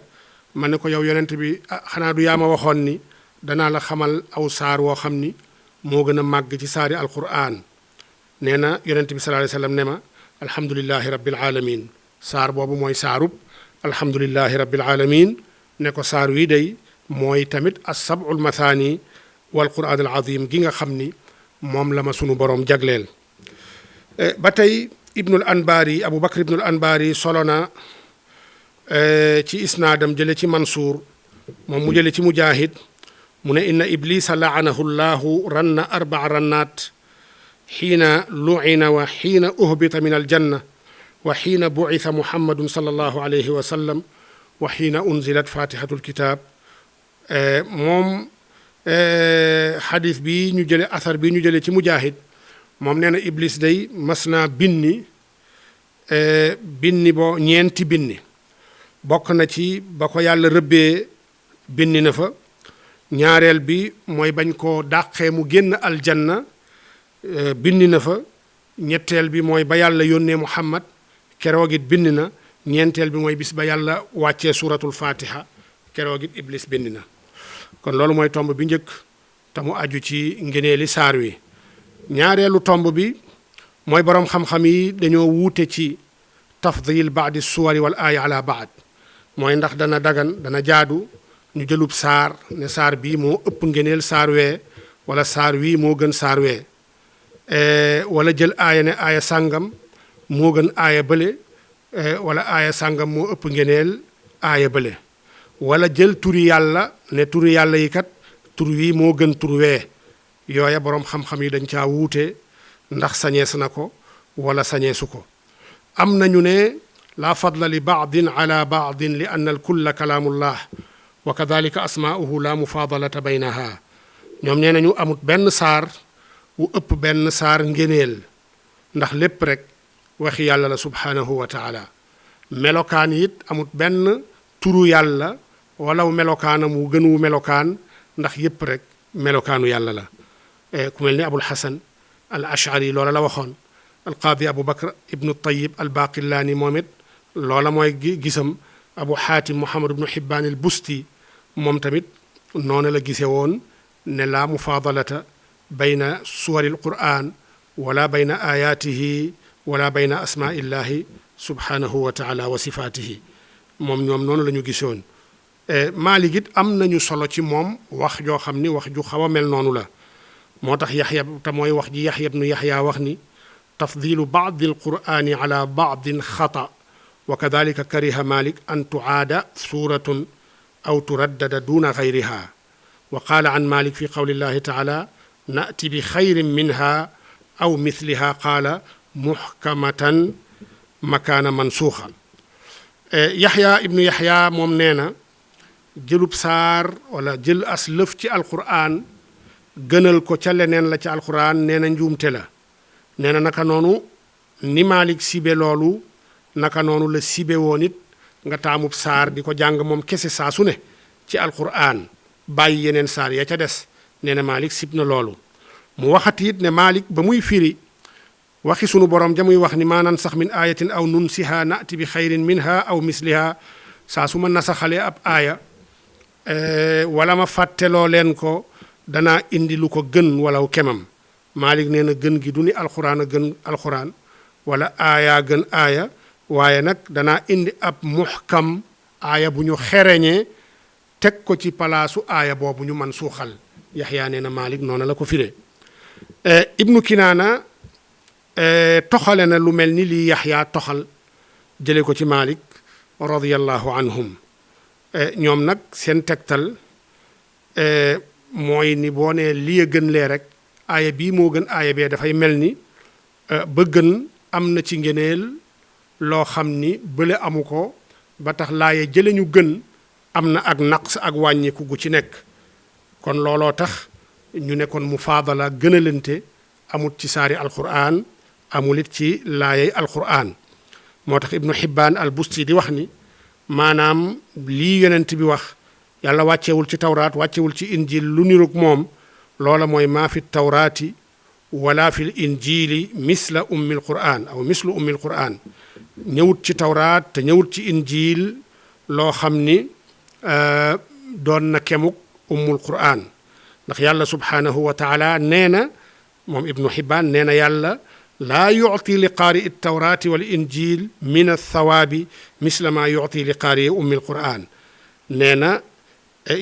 ma ne ko yow yonent bi xanaa du yaa ma waxoon ni danaa la xamal aw saar woo xam ni moo gën a màgg ci saari alquran nee na yonent bi sallallahu alayhi wa sallam ne ma alhamdulillahi rabbil alamin saar boobu mooy saarub alhamdulillahi rabbil alamin ne ko saar wi day mooy tamit as-sab'ul mathani wal quran al azim gi nga xam ni moom la ma sunu borom jagleel. ba tey ibnul anbaari abu bakr ibnul anbaari solo na ci isnaadam jële ci mansuur moom mu jële ci mujaahid mu ne inna iblisa laanahu llahu ranna arbaa rannaat xiina lu'ina wa xiina uhbita min aljanna wa xiina bu'itha muhammadun sallallahu alayhi wa sallam wa xiina unzilat fatihatul kitab. moom xadis bi ñu jële asar bi ñu jële ci mujaahid moom nee na iblis day mas naa binni boo ñeenti binni bokk na ci ba ko yàlla rëbbee binni na fa ñaareel bi mooy bañ koo dàqee mu génn aljanna binni na fa ñetteel bi mooy ba yàlla yónnee muhammad keroog it binni na ñeenteel bi mooy bis ba yàlla wàccee suratul fatiha keroog it iblis binni na kon loolu mooy tomb bi njëkk te mu aju ci ngeneeli saar wi. ñaareelu tomb bi mooy boroom xam-xam yi dañoo wuute ci tafdil baadi suwari wal aaya ala baad mooy ndax dana dagan dana jaadu ñu jëlub saar ne saar bii moo ëpp ngeneel saar wee wala saar wii moo gën saar wee wala jël aaya ne aaya sàngam moo gën aaya bële wala aaya sàngam moo ëpp ngeneel aaya bële wala jël turi yàlla ne turi yàlla yi kat tur wii moo gën tur wee yooya boroom xam-xam yi dañ caa wuute ndax sañees na ko wala sañeesu ko. am nañu ne la fadla li baadin ala baadin li anna al kulla kalaamullah wa kadalika asmaa'uhu la mufaadalata baynaha ñoom nee nañu amut benn saar wu ëpp benn saar ngéneel ndax lépp rek waxi yàlla la subhanahu wa taala melokaan it amut benn turu yàlla walaw melokaanam wu gën wu melokaan ndax yépp rek melokaanu yàlla la ku mel ni abul hasan al ashari loola la waxoon al qaadi abu bakr ibnu tayyib al baqillaani moom it loola mooy gisam abu xaatim muhammad ibnu hibbaan al busti moom tamit noonu la gise woon ne laa mufaadalata bayna suwari al qur'an wala bayna ayaatihi wala bayna asmaillahi subhanahu wa taala wa sifaatihi moom ñoom noonu la ñu gisoon Maalik it am nañu solo ci moom wax joo xam ni wax ju xaw a mel noonu la moo tax yaxya te mooy wax ji yaxya ibnu yaxya wax ni tafdilu baadi alqur'ani ala baadin xata wa kadalika kariha Malik an tuaada suratun aw turaddada duna gayriha wa qaala an Malik fi qawli llahi taala nati bi xayrin minha aw mithliha qaala muxkamatan makaana mansuuxa yaxya ibnu yaxya moom nee na jëlub saar wala jël as lëf ci alquran gënal ko ca leneen la ca alquran nee na njuumte la nee na naka noonu ni Malik sibe loolu naka noonu la sibe woon it nga taamub saar di ko jàng moom kese saa su ne ci alquran bàyyi yeneen saar ya ca des nee na Malik sib na loolu mu waxati it ne Malik ba muy firi waxi sunu borom ja muy wax ni maa nansax min ayatin aw nunsiha nati bi xayrin minha aw misliha saa su ma nasaxalee ab aaya wala ma fàtteloo leen ko danaa indi lu ko gën walaw kemam Malik nee na gën gi du ni alxuraan a gën alxuraan wala aaya gën aaya waaye nag danaa indi ab muxkam aaya bu ñu xereñee teg ko ci palaasu aaya boobu ñu man suuxal yaxyaa nee na Malik noonu la ko firee ibnu kinaana toxale na lu mel ni lii yaxyaa toxal jële ko ci Malik radiyallahu anhum ñoom nag seen tegtal mooy ni boo nee lii a gën lee rek aaya bii moo gën aaya bee dafay mel ni ba gën am na ci ngeneel loo xam ni bële amu ko ba tax laaye jële ñu gën am na ak naqs ak wàññiku gu ci nekk kon looloo tax ñu ne kon mufaadala gënalante amut ci saari alquran amul it ci laayey alquran moo tax ibnu hibbaan al busti di wax ni maanaam lii yonent bi wax yàlla wàccewul ci tawraat wàccewul ci injil lu niroog moom loola mooy maa fi tawraati wala fi l injili misla ummil quran aw mislu ummil quran ñëwut ci tawraat te ñëwut ci injil loo xam ni doon na kemuk ummul quran ndax yàlla subhanahu wa taala nee na moom ibnu hibbaan nee na yàlla laa yuti li qaari tawraati wal injil min athawaabi misla ma yuti li qaari ummil quran nee na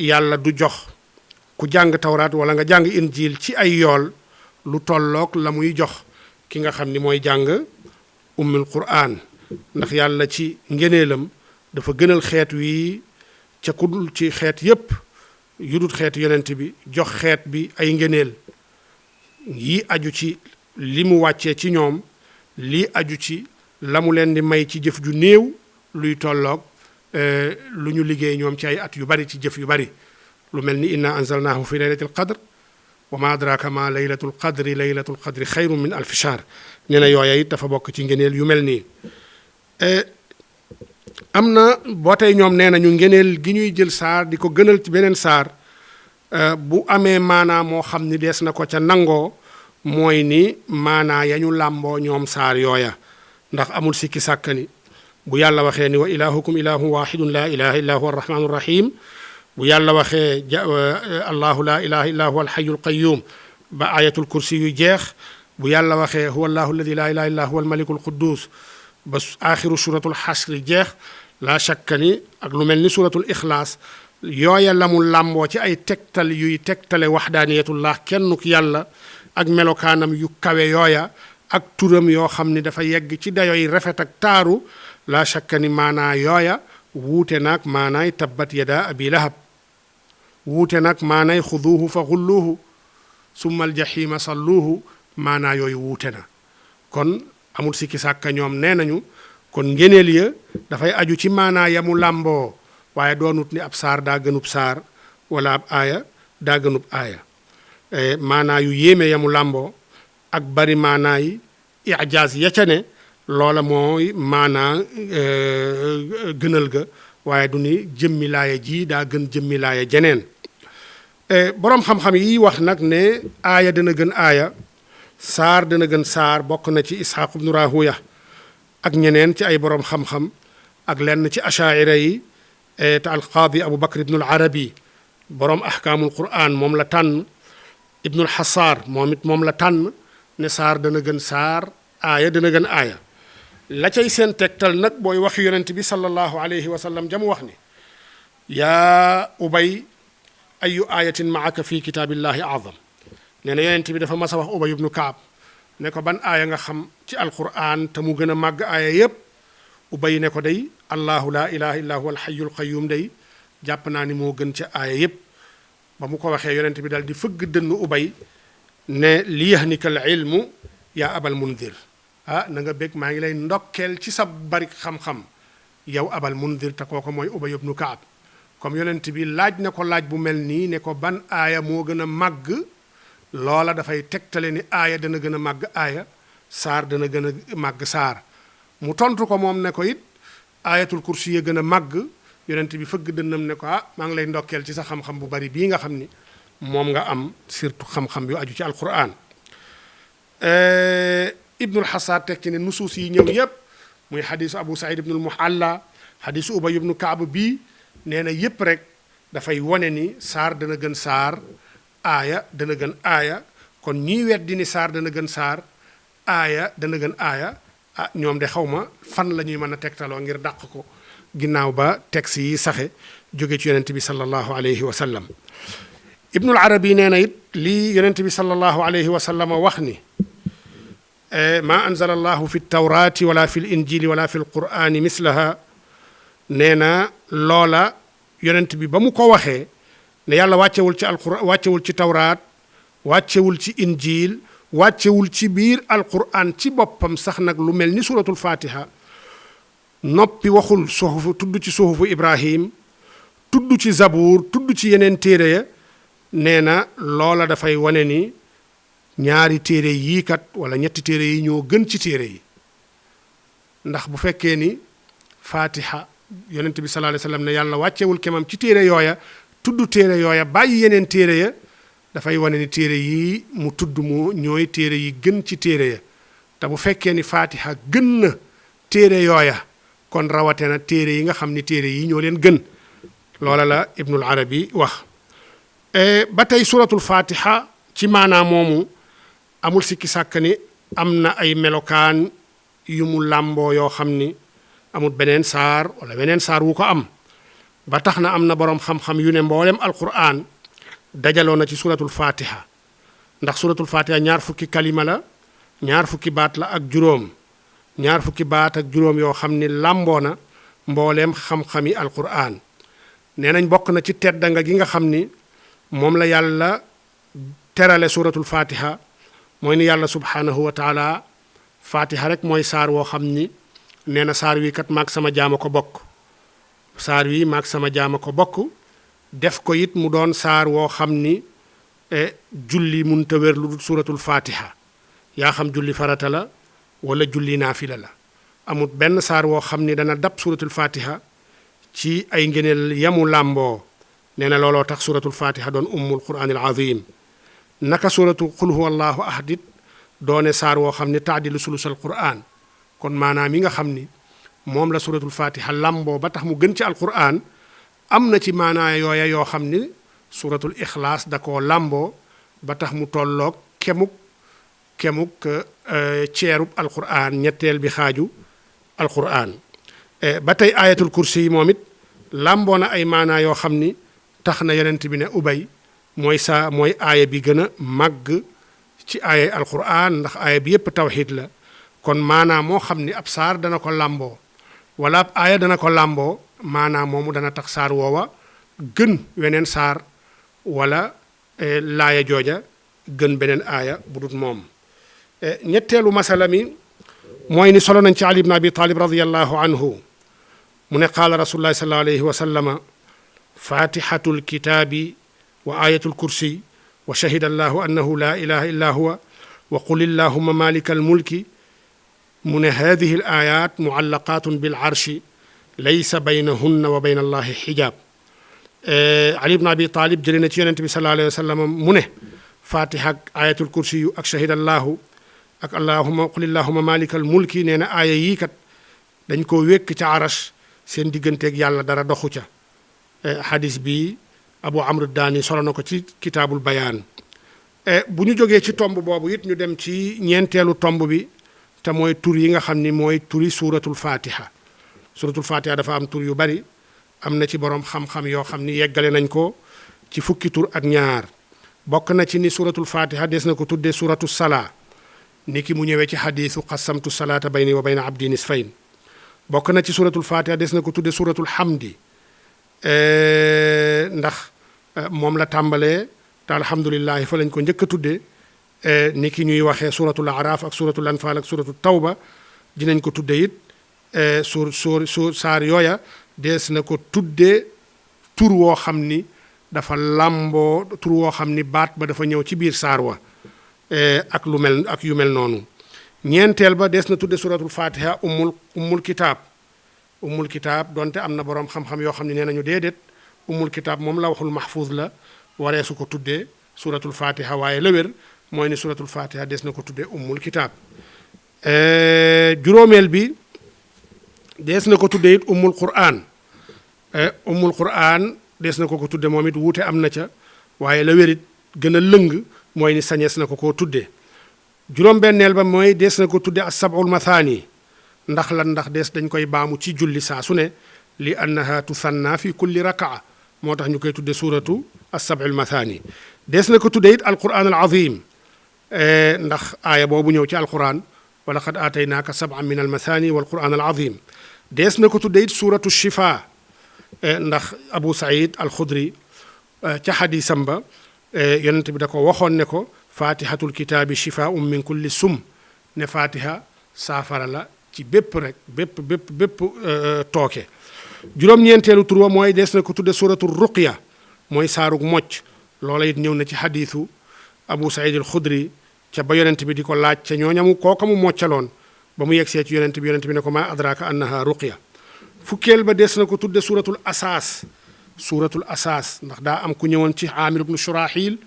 yàlla du jox ku jàng tawraat wala nga jàng injil ci ay yool lu tolloog la muy jox ki nga xam ni mooy jàng ummul quran ndax yàlla ci ngeneelam dafa gënal xeet wi ca ku dul ci xeet yépp yudut xeet yonent bi jox xeet bi ay ngeneel yi aju ci li mu wàccee ci ñoom lii aju ci la mu leen di may ci jëf ju néew luy tolloog lu ñu liggéey ñoom ci ay at yu bari ci jëf yu bari lu mel ni inna anzalnaahu fi laylatil qadr wa ma adraka ma laylatul qadri xayrun min alfi shahr nee na yooya it dafa bokk ci ngeneel yu mel nii am na boo tey ñoom nee nañu ngeneel gi ñuy jël saar di ko gënal ci beneen saar bu amee maanaa moo xam ni dees na ko ca nangoo mooy ni maanaa ya ñu làmboo ñoom saar yooya ndax amul sikki sàkkani bu yàlla waxee ni wa ilahukum ilahun wahidun la ilaha illa huwa arrahmanu rahim bu yàlla waxee allahu la ilaha illa huwa alhayyul qayyum ba ayatul kursi yu jeex bu yàlla waxee huwa allahu alladi la ilaha illa huwa almalikul quddus ba axiru suratul xasri jeex laa shakka ni ak lu mel ni suratul ixlaas yooya la mu làmboo ci ay tegtal yuy tegtale waxdaaniyatullah kennuk yàlla ak melokaanam yu kawe yooya ak turam yoo xam ni dafa yegg ci dayoy rafet ak taaru laa shakka ni maanaa yooya wuute nag maanaay tabbat yada abi lahab wuute nag maanaay xuduuhu fa xulluuhu summa aljahima salluuhu maanaa yooyu wuute na kon amul sikki sàkka ñoom nee nañu kon ngéneel ya dafay aju ci maanaa ya mu làmboo waaye doonut ni ab saar daa gënub saar wala ab aaya daa gënub aaya maanaa yu yéeme yamu làmboo ak bari maanaa yi ijaaz ya ca ne loola mooy maanaa gënal ga waaye du ni jëmmi laaya ji daa gën jëmmi laaya jeneen boroom xam-xam yi wax nag ne aaya dana gën aaya saar dana gën saar bokk na ci Isxaaq ibnu Rahuya ak ñeneen ci ay boroom xam-xam ak lenn ci ashaira yi te alqaadi Abu Bakr ibnul Arabi boroom ahkaamul Qur'an moom la tànn ibnul Xasaar moom it moom la tànn ne saar dana gën saar aaya dana gën aaya la cay seen tegtal nag booy wax yonent bi sallallahu alayhi wa sallam jamu wax ni yaa ubay ayu ayatin maaka fi kitaabillahi azam nee na yonent bi dafa mas a wax ubay ibnu kaab ne ko ban aaya nga xam ci alquran te mu gën a màgg aaya yépp ubay ne ko day allahu laa ilaha illa huwa alxayul qayum day jàpp naa ni moo gën ca aaya yépp ba mu ko waxee yonent bi dal di fëgg dënn ubay ne li yahnika al ilmu yaa abal mundir na nga bég maa ngi lay ndokkeel ci sa bari xam-xam yow abal mundir te kooko mooy ubay ibnu kaab comme yonent bi laaj na ko laaj bu mel nii ne ko ban aaya moo gën a màgg loola dafay tegtale ni aaya dana gën a màgg aaya saar dana gën a màgg saar mu tontu ko moom ne ko it aayatul kursi ya gën a màgg yonent bi fëgg dënnam ne ko maa ngi lay ndokkeel ci sa xam-xam bu bari bii nga xam ni moom nga am surtout xam-xam yu aju ci alquran ibnul xasaar teg ci ne nusuus yi ñëw yépp muy xadisu abu saïd ibnul muhalla xadisu ubay ibnu kaab bii nee na yépp rek dafay wone ni saar dana gën saar aaya dana gën aaya kon ñii weddi ni saar dana gën saar aaya dana gën aaya ñoom de xaw ma fan la ñuy mën a tegtaloo ngir dàq ko ginnaaw ba texte yi saxe jóge ci yonent bi sallallahu alayhi wa sallam ibnul arabi nee na it lii yonent bi sallallahu alayhi wa sallam wax ni ma anzala allahu fi tawrati wala fi l injili wala fi l qurani mislaha nee na loola yonent bi ba mu ko waxee ne yàlla wàccewul ci alquran wàccewul ci tawraat wàccewul ci injil wàccewul ci biir alquran ci boppam sax nag lu mel ni suratul fatiha noppi waxul suhufu tudd ci suhufu ibrahim tudd ci zabuur tudd ci yeneen téere ya nee na loola dafay wane ni ñaari téere yii kat wala ñetti téere yi ñoo gën ci téere yi ndax bu fekkee ni fatiha yonent bi sallallahu alayhi wasallam ne yàlla wàccewul kemam ci téere yooya tudd téere yooya bàyyi yeneen téere ya dafay wane ni téere yi mu tudd mu ñooy téere yi gën ci téere ya te bu fekkee ni fatiha gën na téere yooya kon rawate na téere yi nga xam ni téere yi ñoo leen gën loola la ibnul arabi wax ba tey suratul fatiha ci maanaa moomu amul sikki sàkk ni am na ay melokaan yu mu làmboo yoo xam ni amul beneen saar wala beneen saar wu ko am ba tax na am na boroom xam-xam yu ne mboolem alquran dajaloo na ci suratul fatiha ndax suratul fatiha ñaar fukki kalima la ñaar fukki baat la ak juróom ñaar fukki baat ak juróom yoo xam ni làmboo na mbooleem xam-xami alquran nee nañ bokk na ci teddanga gi nga xam ni moom la yàlla terale suratul fatiha mooy ni yàlla subhanahu wa taala fatiha rek mooy saar woo xam ni nee na saar wi kat maag sama jaama ko bokk saar wi maag sama jaama ko bokk def ko it mu doon saar woo xam ni julli munta wér lu dul suratul fatiha yaa xam julli farata la wala julli naafila la amul benn saar woo xam ni dana dab suratul fatiha ci ay ngeneel yamu làmboo nee na looloo tax suratul fatiha doon ummul quraanil azim naka suratu qul huwa allahu ahad it doone saar woo xam ni taadilu sulusal quraan kon maanaam yi nga xam ni moom la suratul fatiha làmboo ba tax mu gën ci alquran am na ci maanaa yooya yoo xam ni suratul ixlaas da koo làmboo ba tax mu tolloog kemuk ceerub alquran ñetteel bi xaaju alquran ba tey ayatul kursi yi moom it làmboo na ay maanaa yoo xam ni tax na yonent bi ne ubay mooy aaya bi gën a màgg ci aaya alquran ndax aaya bi yépp tawxiid la kon maanaa moo xam ni ab saar dana ko làmboo wala ab aaya dana ko làmboo maanaa moomu dana tax saar woowa gën weneen saar wala laaya jooja gën beneen aaya bu dut moom ñetteelu masala mi mooy ni solo nañ ci Ali ibn Abi Talib radiyallahu anhu mu ne qaala rasulullahi sallallahu alayhi wa sallama fatihatul kitaabi wa ayatul kursi wa shahida allahu annahu la ilaha illa huwa wa qul illahumma malika almulki mu ne hadihi al ayat muallaqatun bil arshi laysa baynahunna wa bayna allahi xijaab. Ali ibn Abi Talib jëlee na ci yonent bi sallallahu alayhi wa sallam mu ne fatiha ak ayatul kursi yu ak shahida allahu ak allahumma qul illahumma malika almulki nee na aaya yii kat dañ ko wékk ca arash seen digganteeg yàlla dara doxu ca. xadis bi Abu Amr Daani solo na ko ci kitaabul bayaan. bu ñu jógee ci tomb boobu it ñu dem ci ñeenteelu tomb bi te mooy tur yi nga xam ni mooy turi suuratul fatiha. suuratul fatiha dafa am tur yu bari am na ci boroom xam-xam yoo xam ni yeggale nañ ko ci fukki tur ak ñaar. bokk na ci ni suuratul fatiha des na ko tuddee suuratu salaa ni ki mu ñëwee ci xadiisu qasamtu salaata bayni wa bayna abdi nisfayn. bokk na ci suuratul fatiha des na ko tuddee suuratul hamdi ndax moom la tàmbalee te alhamdulillahi fa lañ ko njëkk a tuddee ni ki ñuy waxee suuratul araaf ak suuratul anfaal ak suuratul tawba dinañ ko tuddee it saar yooya dees na ko tuddee tur woo xam ni dafa làmboo tur woo xam ni baat ba dafa ñëw ci biir saar wa ak lu mel ak yu mel noonu. ñeenteel ba dees na tuddee suuratul fatiha ummul kitaab donte am na boroom xam-xam yoo xam ne nee nañu déedéet ummul kitaab moom lawhul mahfuz la waree su ko tuddee suuratul fatiha waaye la wér mooy ni suuratul fatiha des na ko tuddee ummul kitaab. juróomeel bi des na ko tuddee it ummul qur'an des na ko tuddee moom it wuute am na ca waaye la wér it gën a lëng mooy ni sañees na ko koo tuddee. juróom-benneel ba mooy des na ko tuddee as-sab'ul mathani ndax lan ndax des dañ koy baamu ci julli saa su ne li annaha tusanna fi kulli rakaa moo tax ñu koy tudde suuratu as-sab'ul mathani. des na ko tudde it alquran al azim ndax aaya boobu ñëw ci alquran wa laqad aataynaaka sab'an min al mathani wal quran al azim. des na ko tudde it suuratu shifa ndax abu saïd al xudri ca xadisam ba yonent bi da ko waxoon ne ko fatihatul kitaabi shifaa'un min kulli sum ne fatiha saafara la ci bépp bépp tooke. juróom-ñeenteelu tur wa mooy des na ko tudde suuratul ruqya mooy saarug mocc loola it ñëw na ci xadiisu abu saïd al xudri ca ba yonent bi di ko laaj ca ñooñamu kooka mu moccaloon ba mu yegsee ci yonent bi ne ko maa adraka annaha ruqya. fukkeel ba des na ko tudde suuratul asaas ndax daa am ku ñëwoon ci Aamir ibnu Shurahil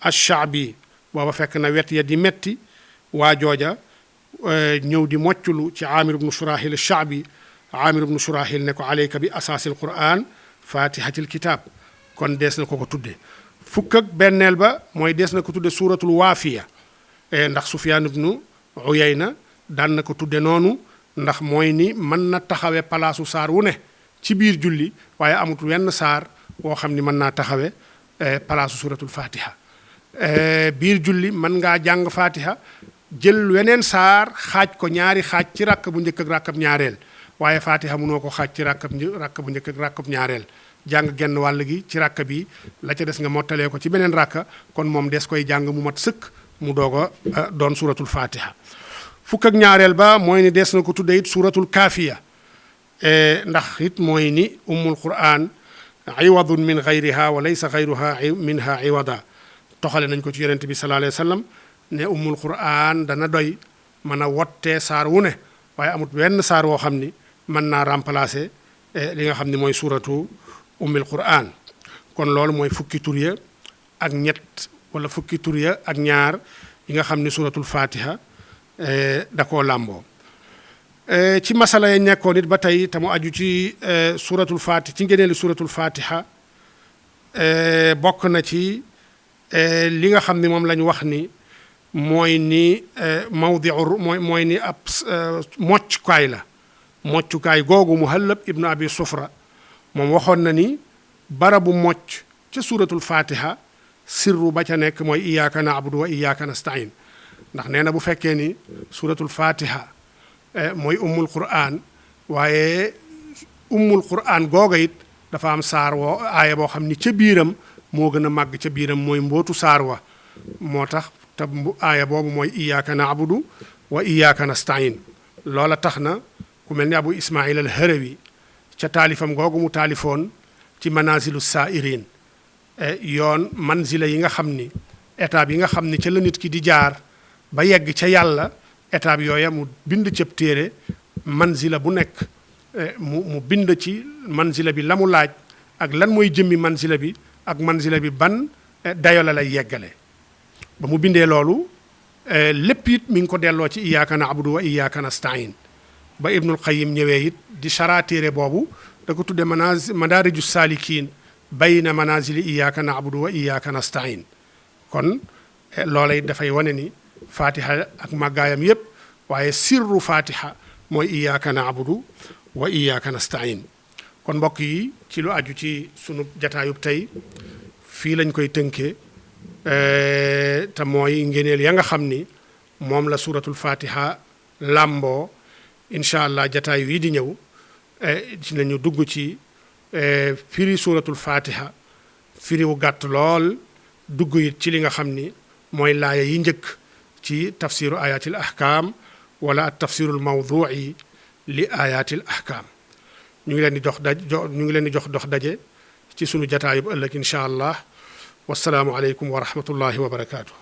ash-Sha'bi booba fekk na wet ya di metti waa jooja ñëw di mocculu ci Aamir ibnu Shurahil ash-Sha'bi. Aamir ibnu Shurahil ne ko alayka bi asaasil Qur'an fatihatil kitab kon des na ko tudde. fukk ak benneel ba mooy des na ko tudde suuratul waafiya ndax Sufyaan ibnu Uyayna daan na ko tudde noonu ndax mooy ni mën na taxawe palaasu saar wu ne ci biir julli waaye amut wenn saar woo xam ni mën naa taxawe palaasu suuratul fatiha. biir julli mën ngaa jàng fatiha jël weneen saar xaaj ko ñaari xaaj ci rakk bu njëkk ak rakkab ñaareel waaye fatiha mënoo ko xaaj ci rakk bu njëkk ak rakkab ñaareel jàng genn wàll gi ci rakk bi la ca des nga mottalee ko ci beneen rakka kon moom des koy jàng mu mat sëkk mu doog a doon suuratul fatiha. fukk ak ñaareel ba mooy ni des na ko tudde it suuratul kaafiya ndax it mooy ni ummul qur'an iwadun min gayriha wa laysa gayruha minha iwada toxale nañ ko ci yonent bi sallallahu alayhi wa sallam ne ummul qur'an dana doy mën a wottee saar wu ne waaye amut wenn saar woo xam ni mën naa remplacer li nga xam ni mooy suuratu ummul qur'an. kon loolu mooy fukki tur ya ak ñett wala fukki tur ya ak ñaar yi nga xam ni suuratul fatiha da koo làmboo. ci masala ya nekkoon it ba tey te mu aju ci suuratul fatiha ci ngeneeli suuratul fatiha bokk na ci li nga xam ni moom lañ wax ni mooy ni mawdiu mooy ni ab moccukaay la moccukaay googu Muhallab ibnu Abi Sufra moom waxoon na ni barabu mocc ca suuratul fatiha sirru ba ca nekk mooy iyyaka na'budu wa iyyaka nasta'in ndax nee na bu fekkee ni suuratul fatiha mooy ummul qur'an waaye ummul qur'an googa it dafa am saar woo aaya boo xam ni ca biiram moo gën a màgg ca biiram mooy mbootu saar wa moo tax te aaya boobu mooy iyyaka na'budu wa iyyaka nasta'in loola tax na ku mel ni Abu Ismail al-Harawi ca taalifam googu mu taalifoon ci manazilu saairin yoon manzila yi nga xam ni étape yi nga xam ni ca la nit ki di jaar ba yegg ca yàlla étape yooya mu bind cëb téere manzila bu nekk mu bind ci manzila bi la mu laaj ak lan mooy jëmmi manzila bi ak manzila bi ban dayo la lay yeggale ba mu bindee loolu lépp it mi ngi ko delloo ci iyyaka na'budu wa iyyaka nasta'in ba ibnul qayyim ñëwee it di chara téere boobu da ko tudde madaariju saalikiin bayna manazili iyyaka na'budu wa iyyaka nasta'in kon loola it dafay wane ni fatiha ak màggaayam yépp waaye sirru fatiha mooy iyyaka na'budu wa iyyaka nasta'in kon mbokk yi ci lu aju ci sunu jataayub tey fii lañ koy tënkee te mooy ngeneel ya nga xam ni moom la suratul fatiha làmboo incha allah jataayu yi di ñëw dinañu dugg ci firi suratul fatiha firiwu gàtt lool dugg it ci li nga xam ni mooy laaya yi njëkk ci tafsiru ayatil ahkam wala at tafsirul mawdu'i li ayatil ahkam ñu ngi leen di jox dox daje ci sunu jataayub ëllëg incha allah wassalaamu aleykum wa rahmatullahi wa barakaatu.